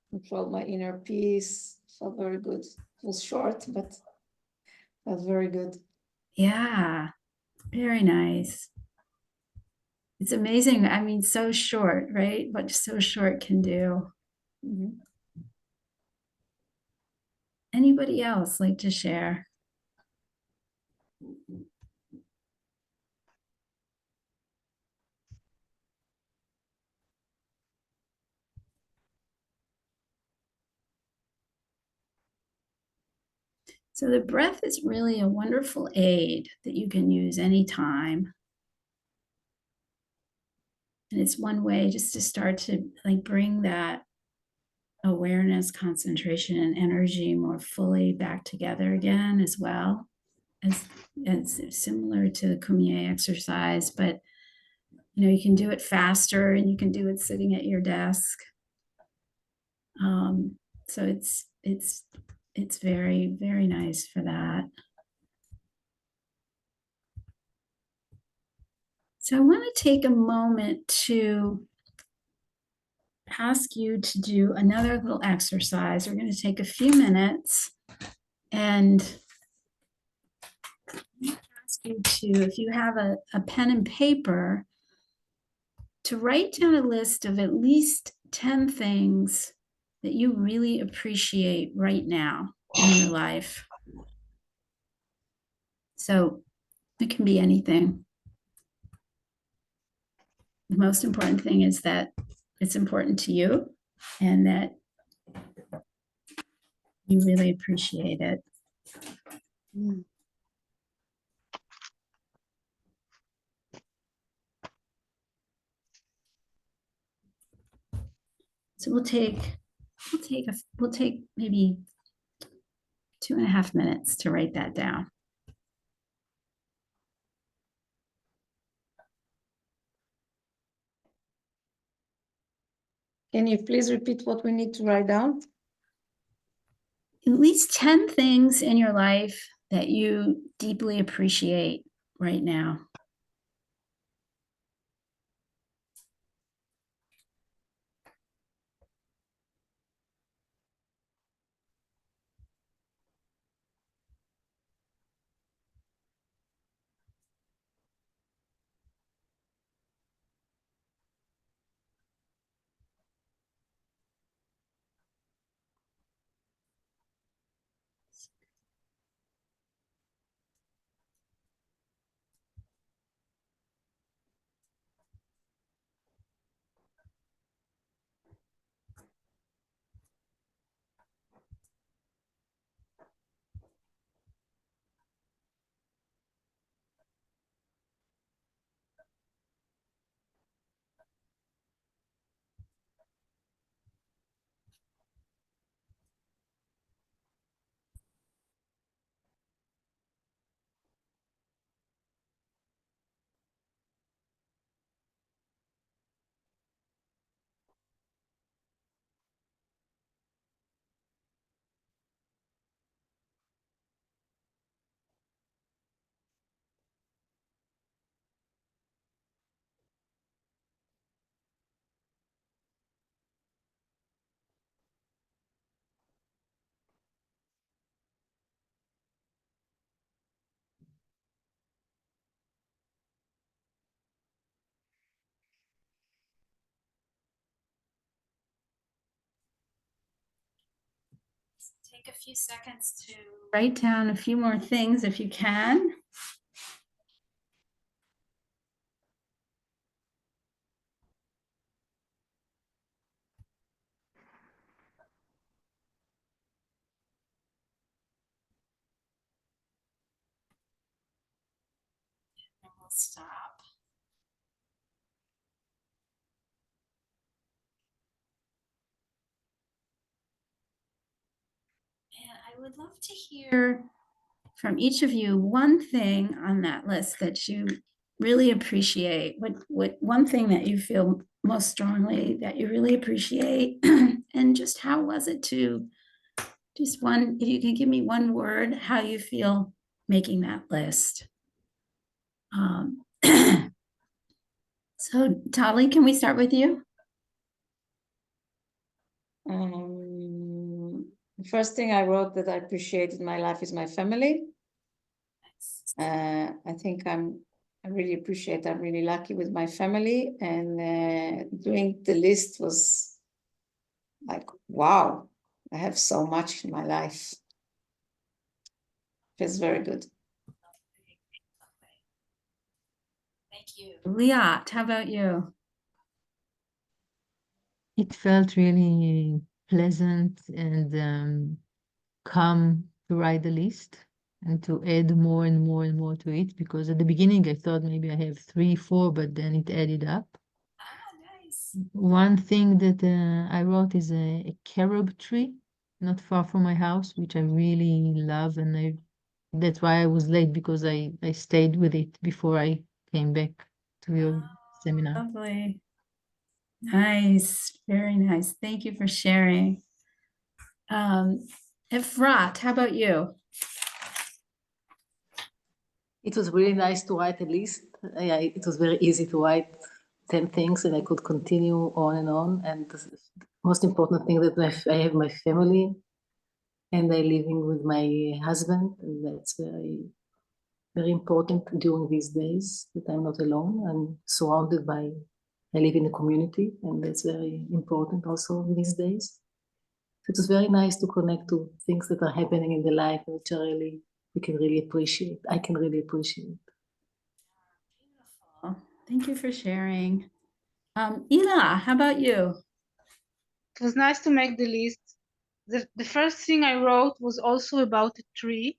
control my inner peace. Felt very good. It was short, but felt very good. Yeah, very nice. It's amazing. I mean, so short, right? What so short can do. Mm-hmm. Anybody else like to share? So the breath is really a wonderful aid that you can use anytime. And it's one way just to start to like bring that awareness, concentration, and energy more fully back together again as well. as similar to the Kumye exercise, but you can do it faster and you can do it sitting at your desk. So it's very, very nice for that. So I want to take a moment to ask you to do another little exercise. We're going to take a few minutes and ask you to, if you have a pen and paper, to write down a list of at least 10 things that you really appreciate right now in your life. So it can be anything. The most important thing is that it's important to you and that you really appreciate it. So we'll take maybe 2.5 minutes to write that down. Can you please repeat what we need to write down? At least 10 things in your life that you deeply appreciate right now. Take a few seconds to write down a few more things if you can. And we'll stop. And I would love to hear from each of you one thing on that list that you really appreciate. What one thing that you feel most strongly that you really appreciate, and just how was it to just one, if you can give me one word, how you feel making that list. So Tali, can we start with you? The first thing I wrote that I appreciate in my life is my family. I think I really appreciate, I'm really lucky with my family, and doing the list was like, wow, I have so much in my life. Feels very good. Thank you. Liat, how about you? It felt really pleasant and calm to write the list and to add more and more and more to it, because at the beginning I thought maybe I have 3, 4, but then it added up. Nice. One thing that I wrote is a carob tree not far from my house, which I really love, and I That's why I was late, because I stayed with it before I came back to your seminar. Lovely. Nice. Very nice. Thank you for sharing. Efrat, how about you? It was really nice to write a list. It was very easy to write 10 things, and I could continue on and on. And the most important thing that I have my family, and I living with my husband, and that's very, very important during these days, that I'm not alone. I'm surrounded by, I live in a community, and that's very important also these days. So it was very nice to connect to things that are happening in the life, which are really, we can really appreciate. I can really appreciate. Beautiful. Thank you for sharing. Ela, how about you? It was nice to make the list. The first thing I wrote was also about a tree,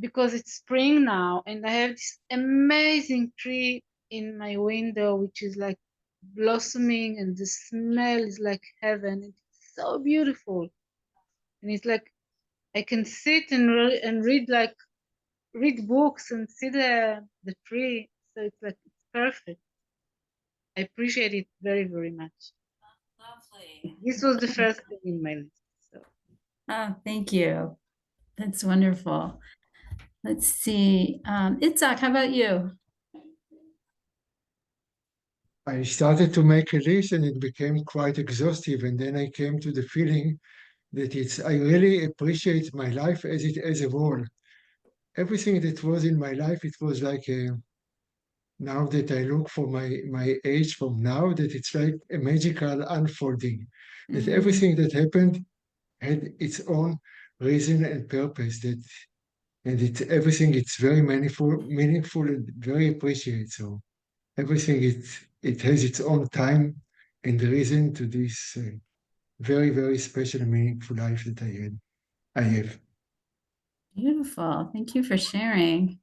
because it's spring now, and I have this amazing tree in my window, which is like blossoming, and the smell is like heaven. It's so beautiful, and it's like I can sit and read books and see the tree. So it's like it's perfect. I appreciate it very, very much. Lovely. This was the first thing in my list. So. Oh, thank you. That's wonderful. Let's see. Itzhak, how about you? I started to make a list and it became quite exhaustive. And then I came to the feeling that I really appreciate my life as a whole. Everything that was in my life, it was like now that I look for my age from now, that it's like a magical unfolding. That everything that happened had its own reason and purpose. And everything it's very meaningful and very appreciated. So everything it has its own time and reason to this very, very special and meaningful life that I have. Beautiful. Thank you for sharing.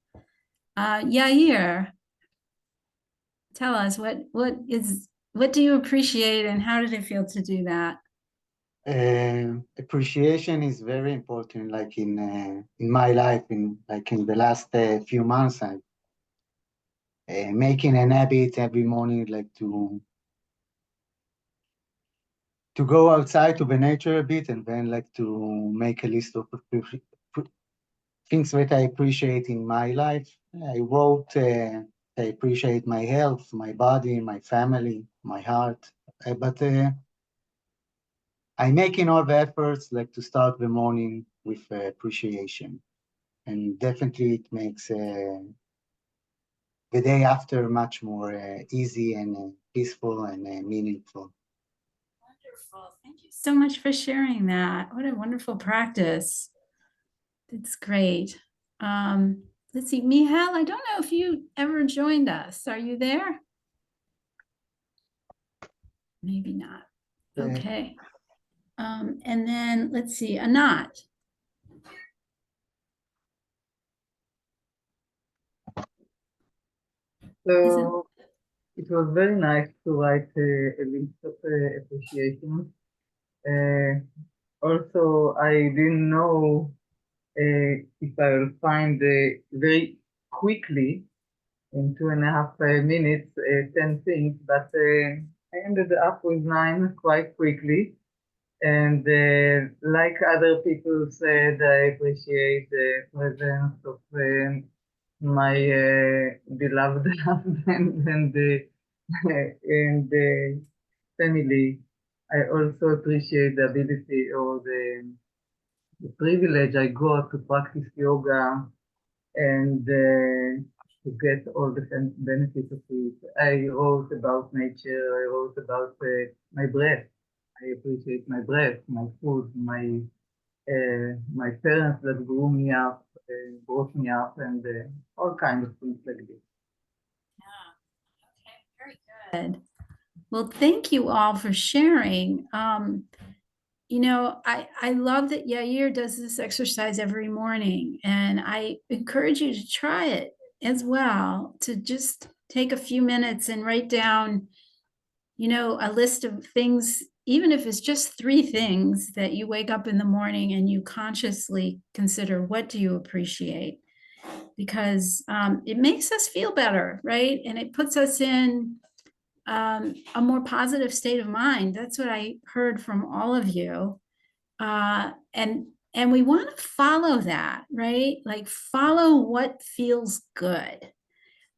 Yair, tell us what do you appreciate and how did it feel to do that? Appreciation is very important. Like in my life, in the last few months, I'm making an habit every morning, like to go outside to the nature a bit, and then like to make a list of things that I appreciate in my life. I wrote, I appreciate my health, my body, my family, my heart, but I'm making all the efforts like to start the morning with appreciation, and definitely it makes the day after much more easy and peaceful and meaningful. Wonderful. Thank you so much for sharing that. What a wonderful practice. It's great. Let's see, Michal, I don't know if you ever joined us. Are you there? Maybe not. Okay. And then let's see, Anat. So it was very nice to write a list of appreciation. Also, I didn't know if I will find very quickly in 2.5 minutes 10 things, but I ended up with 9 quite quickly. And like other people said, I appreciate the presence of my beloved husband and the family. I also appreciate the ability or the privilege I got to practice yoga and to get all the benefits of it. I wrote about nature, I wrote about my breath. I appreciate my breath, my food, my parents that grew me up, brought me up, and all kinds of things like this. Yeah. Okay, very good. Well, thank you all for sharing. You know, I love that Yair does this exercise every morning, and I encourage you to try it as well, to just take a few minutes and write down, you know, a list of things even if it's just 3 things that you wake up in the morning and you consciously consider, what do you appreciate? Because it makes us feel better, right? And it puts us in a more positive state of mind. That's what I heard from all of you. And we want to follow that, right? Like follow what feels good.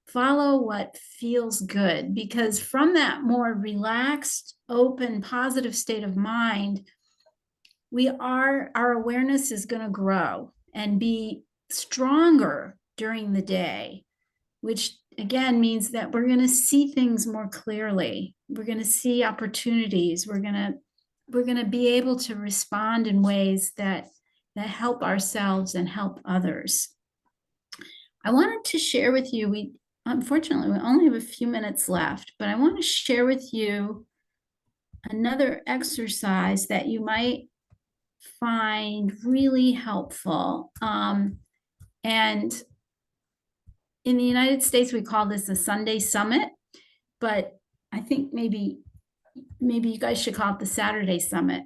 Follow what feels good, because from that more relaxed, open, positive state of mind, our awareness is going to grow and be stronger during the day, which again means that we're going to see things more clearly. We're going to see opportunities. We're going to be able to respond in ways that help ourselves and help others. I wanted to share with you, unfortunately, we only have a few minutes left, but I want to share with you another exercise that you might find really helpful. And in the United States, we call this a Sunday Summit, but I think maybe you guys should call it the Saturday Summit.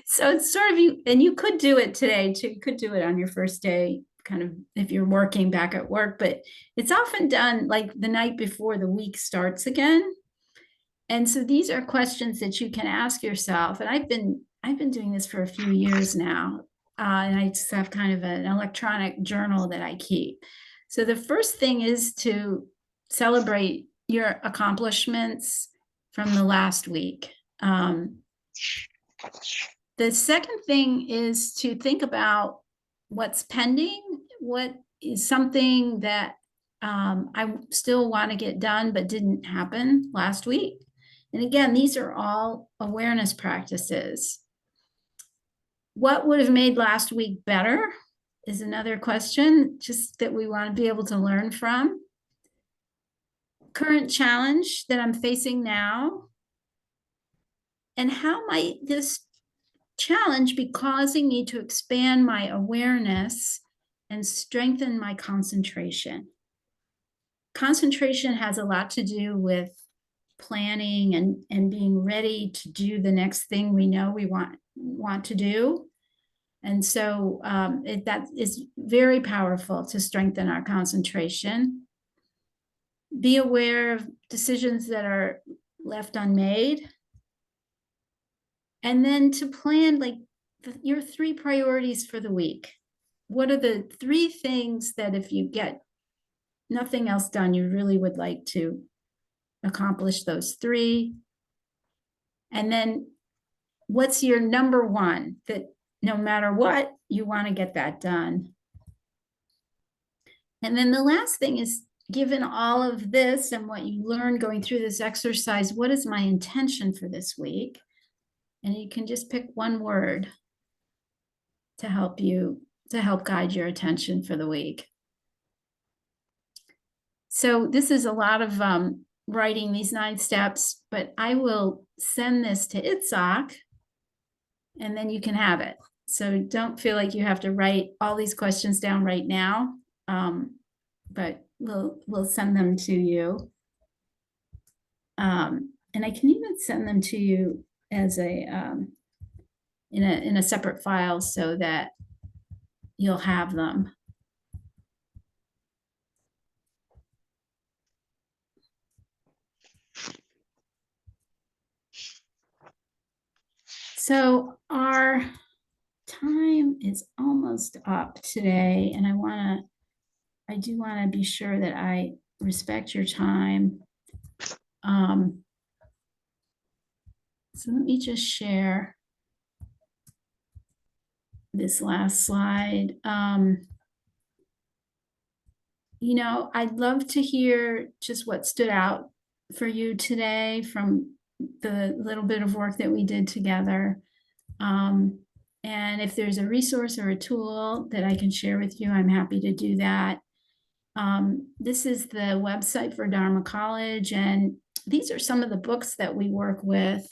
So it's sort of and you could do it today too. You could do it on your first day, kind of if you're working back at work, but it's often done like the night before the week starts again. And so these are questions that you can ask yourself. And I've been doing this for a few years now. And I just have kind of an electronic journal that I keep. So the first thing is to celebrate your accomplishments from the last week. The second thing is to think about what's pending, what is something that I still want to get done but didn't happen last week. And again, these are all awareness practices. What would have made last week better is another question, just that we want to be able to learn from. Current challenge that I'm facing now, and how might this challenge be causing me to expand my awareness and strengthen my concentration? Concentration has a lot to do with planning and being ready to do the next thing we know we want to do. And so that is very powerful to strengthen our concentration. Be aware of decisions that are left unmade. And then to plan like your 3 priorities for the week. What are the 3 things that if you get nothing else done, you really would like to accomplish those 3? And then what's your number 1 that no matter what, you want to get that done? And then the last thing is, given all of this and what you learned going through this exercise, what is my intention for this week? And you can just pick one word to help guide your attention for the week. So this is a lot of writing these 9 steps, but I will send this to Itzhak and then you can have it. So don't feel like you have to write all these questions down right now, but we'll send them to you. And I can even send them to you as a in a separate file so that you'll have them. So our time is almost up today, and I do want to be sure that I respect your time. So let me just share this last slide. You know, I'd love to hear just what stood out for you today from the little bit of work that we did together. And if there's a resource or a tool that I can share with you, I'm happy to do that. This is the website for Dharma College, and these are some of the books that we work with.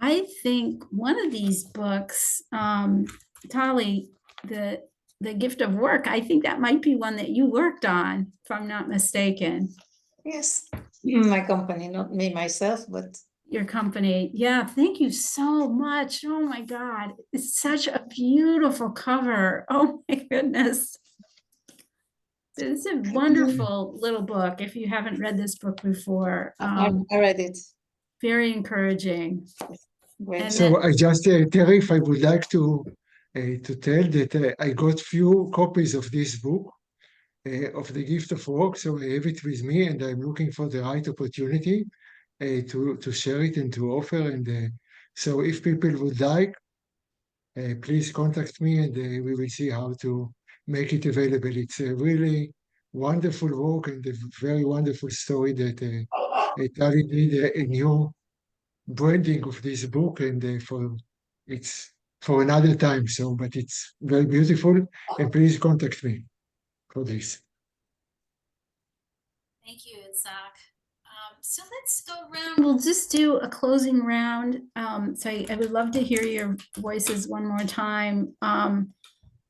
I think one of these books, Tali, the Gift of Work, I think that might be one that you worked on, if I'm not mistaken. Yes, my company, not me myself, but your company. Yeah, thank you so much. Oh my God, it's such a beautiful cover. Oh my goodness. It's a wonderful little book. If you haven't read this book before, I read it. very encouraging. Great. And So then, I just, Terry, if I would like to tell that I got few copies of this book, of The Gift of Work, so I have it with me, and I'm looking for the right opportunity to share it and to offer. And so if people would like, please contact me, and we will see how to make it available. It's a really wonderful work and a very wonderful story that Tali did a new branding of this book, and it's for another time. So, but it's very beautiful, and please contact me for this. thank you, Itzhak. So let's go around. We'll just do a closing round. So I would love to hear your voices one more time. And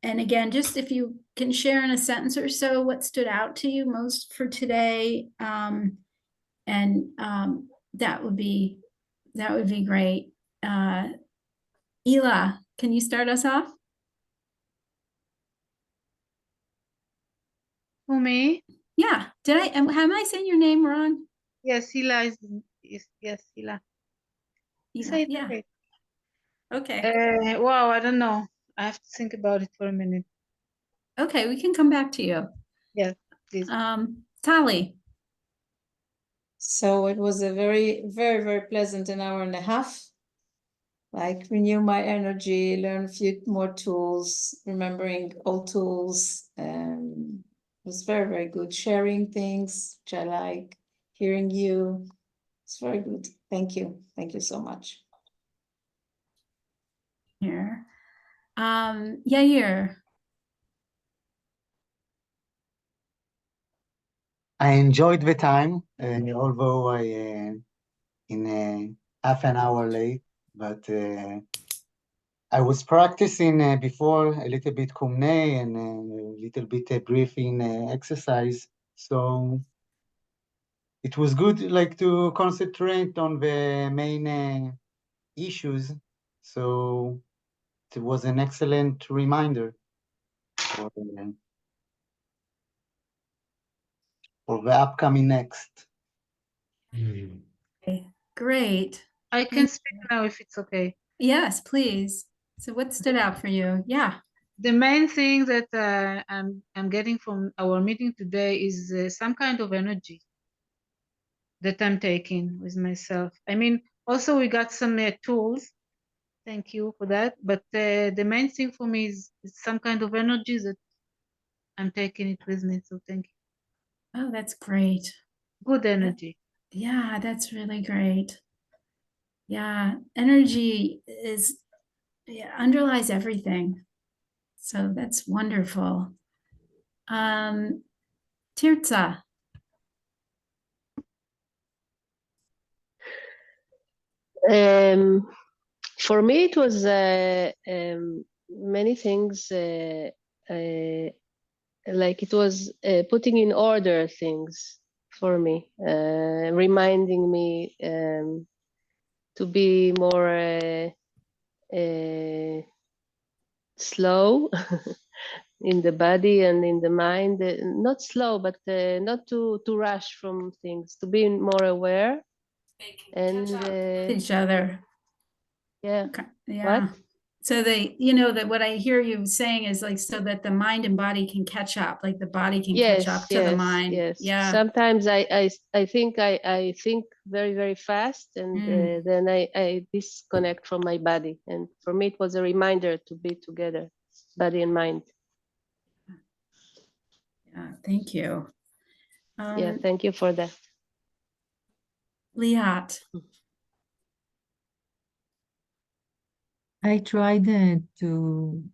again, just if you can share in a sentence or so what stood out to you most for today, that would be great. Ela, can you start us off? Who, me? Yeah. Am I saying your name wrong? Yes, Hila is yes, Hila. You Ela, say it yeah. right. Okay. Wow, I don't know. I have to think about it for a minute. Okay, we can come back to you. Yes, please. Tali. So it was a very, very, very pleasant an hour and a half. Like renew my energy, learn a few more tools, remembering old tools. It was very, very good. Sharing things, which I like, hearing you. It's very good. Thank you. Thank you so much. Here. Yair. I enjoyed the time, although I in half an hour late, but I was practicing before a little bit Kumne and a little bit breathing exercise. So it was good, like to concentrate on the main issues. So it was an excellent reminder for the upcoming next. Okay, great. I can speak now if it's okay. Yes, please. So what stood out for you? Yeah. The main thing that I'm getting from our meeting today is some kind of energy that I'm taking with myself. I mean, also we got some tools. Thank you for that. But the main thing for me is some kind of energy that I'm taking it with me. So thank you. Oh, that's great. Good energy. Yeah, that's really great. Yeah, energy underlies everything. So that's wonderful. Tirza. For me, it was many things. Like it was putting in order things for me, reminding me to be more slow in the body and in the mind. Not slow, but not to rush from things. To be more aware and Each other. yeah. Okay. Yeah. What? So that what I hear you saying is like so that the mind and body can catch up, like the body can catch up to the mind. Yes. Yeah. Sometimes I think I think very, very fast, and then I disconnect from my body. And for me, it was a reminder to be together, body and mind. Yeah. Thank you. Yeah. Thank you for that. Liat. I tried to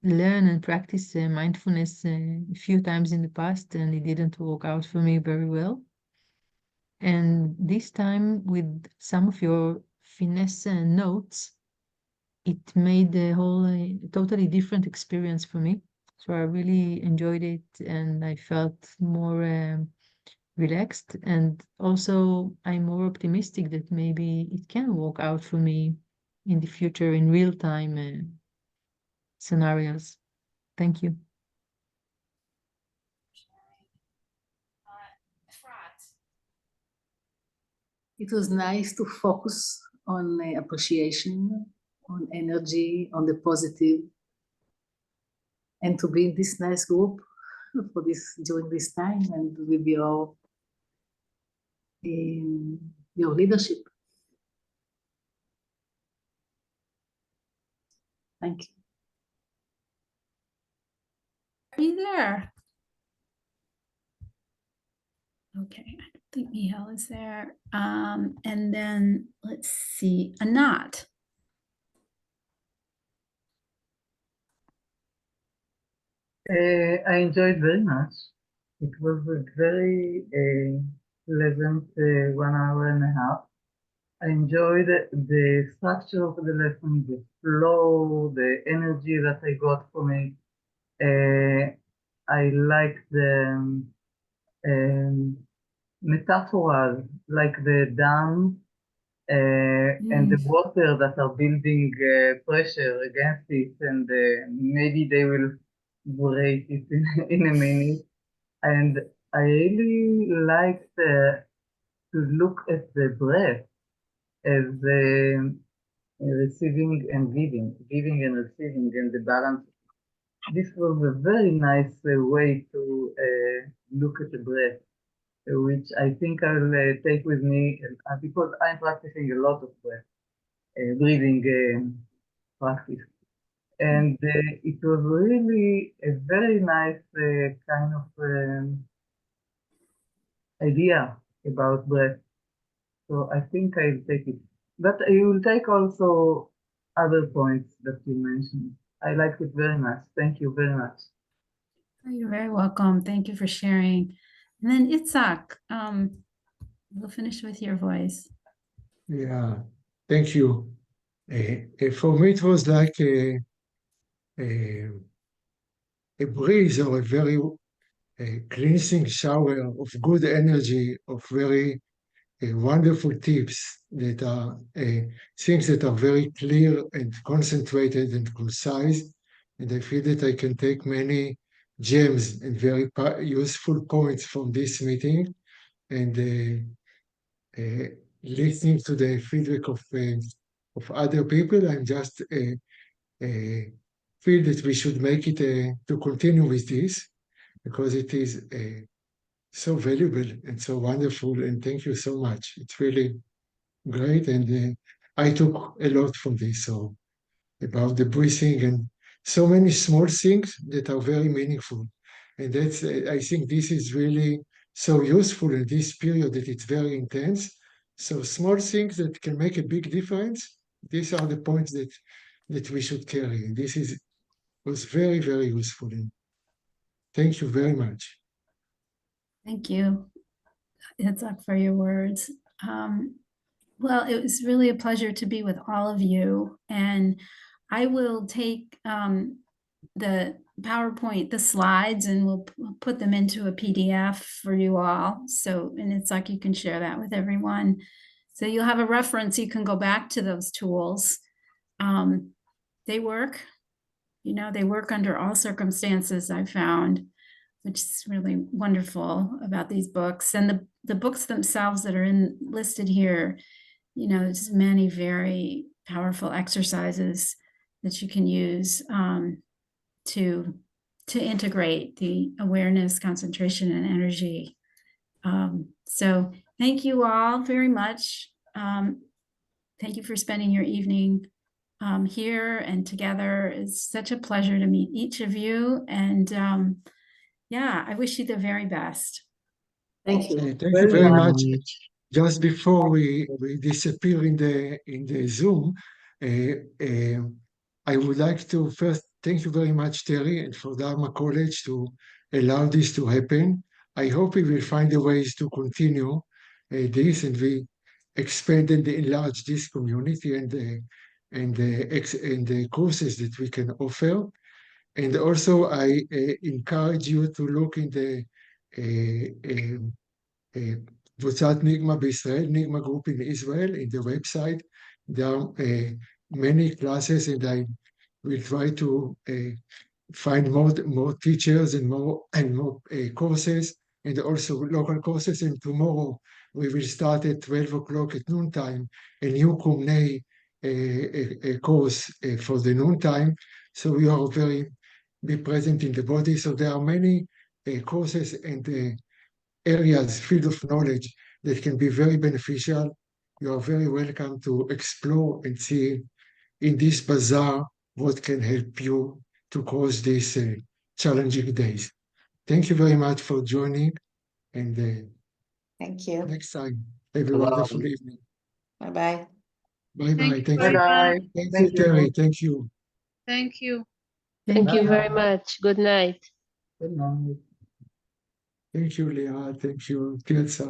learn and practice mindfulness a few times in the past, and it didn't work out for me very well. And this time, with some of your finesse notes, it made the whole totally different experience for me. So I really enjoyed it, and I felt more relaxed, and also I'm more optimistic that maybe it can work out for me in the future in real time scenarios. Thank you. It was nice to focus on appreciation, on energy, on the positive, and to be in this nice group for this during this time and with your leadership. Thank you. Are you there? Okay, I don't think Michal is there. And then let's see, Anat. I enjoyed very much. It was a very pleasant 1 hour and a half. I enjoyed the structure of the lesson, the flow, the energy that I got from it. I liked the metaphors, like the dam and the water that are building pressure against it, and maybe they will break it in a minute. And I really liked to look at the breath as receiving and giving and receiving, and the balance. This was a very nice way to look at the breath, which I think I'll take with me because I'm practicing a lot of breath, breathing practice. And it was really a very nice kind of idea about breath. So I think I'll take it. But I will take also other points that you mentioned. I liked it very much. Thank you very much. You're very welcome. Thank you for sharing. And then Itzhak, we'll finish with your voice. Yeah, thank you. For me, it was like a breeze or a very cleansing shower of good energy, of very wonderful tips that are things that are very clear and concentrated and concise. And I feel that I can take many gems and very useful points from this meeting. And listening to the feedback of other people, I'm just feel that we should make it to continue with this because it is so valuable and so wonderful. And thank you so much. It's really great. And I took a lot from this. So about the breathing and so many small things that are very meaningful. And that's, I think this is really so useful in this period that it's very intense. So small things that can make a big difference. These are the points that we should carry. And this was very, very useful. And thank you very much. Thank you, Itzhak, for your words. Well, it was really a pleasure to be with all of you. And I will take the PowerPoint, the slides, and we'll put them into a PDF for you all. So, and it's like you can share that with everyone. So you'll have a reference. You can go back to those tools. They work, they work under all circumstances, I've found, which is really wonderful about these books. And the books themselves that are listed here, there's many very powerful exercises that you can use to integrate the awareness, concentration, and energy. So thank you all very much. Thank you for spending your evening here and together. It's such a pleasure to meet each of you. And yeah, I wish you the very best. Thank you. Thank you very much. Just before we disappear in the Zoom, I would like to first thank you very much, Teri, and for Dharma College to allow this to happen. I hope we will find a ways to continue this, and we expand and enlarge this community and the courses that we can offer. And also, I encourage you to look in the קבוצת ניגמה בישראל, ניגמה Group in Israel, in the website. There are many classes, and I will try to find more teachers and more courses, and also local courses. And tomorrow we will start at 12 o'clock at noontime, a new Kumnei course for the noontime. So you are be present in the body. So there are many courses and areas, field of knowledge that can be very beneficial. You are very welcome to explore and see in this bazaar what can help you to cross these challenging days. Thank you very much for joining, and Thank you. next time, have a wonderful evening. Bye-bye. Bye-bye. you Thank very you. Bye-bye. much. Thank you, Thank you. Teri. Thank you. Thank you. Thank you very Bye. much. Good night. Good night. Thank you, Leah. Thank you, Tirza.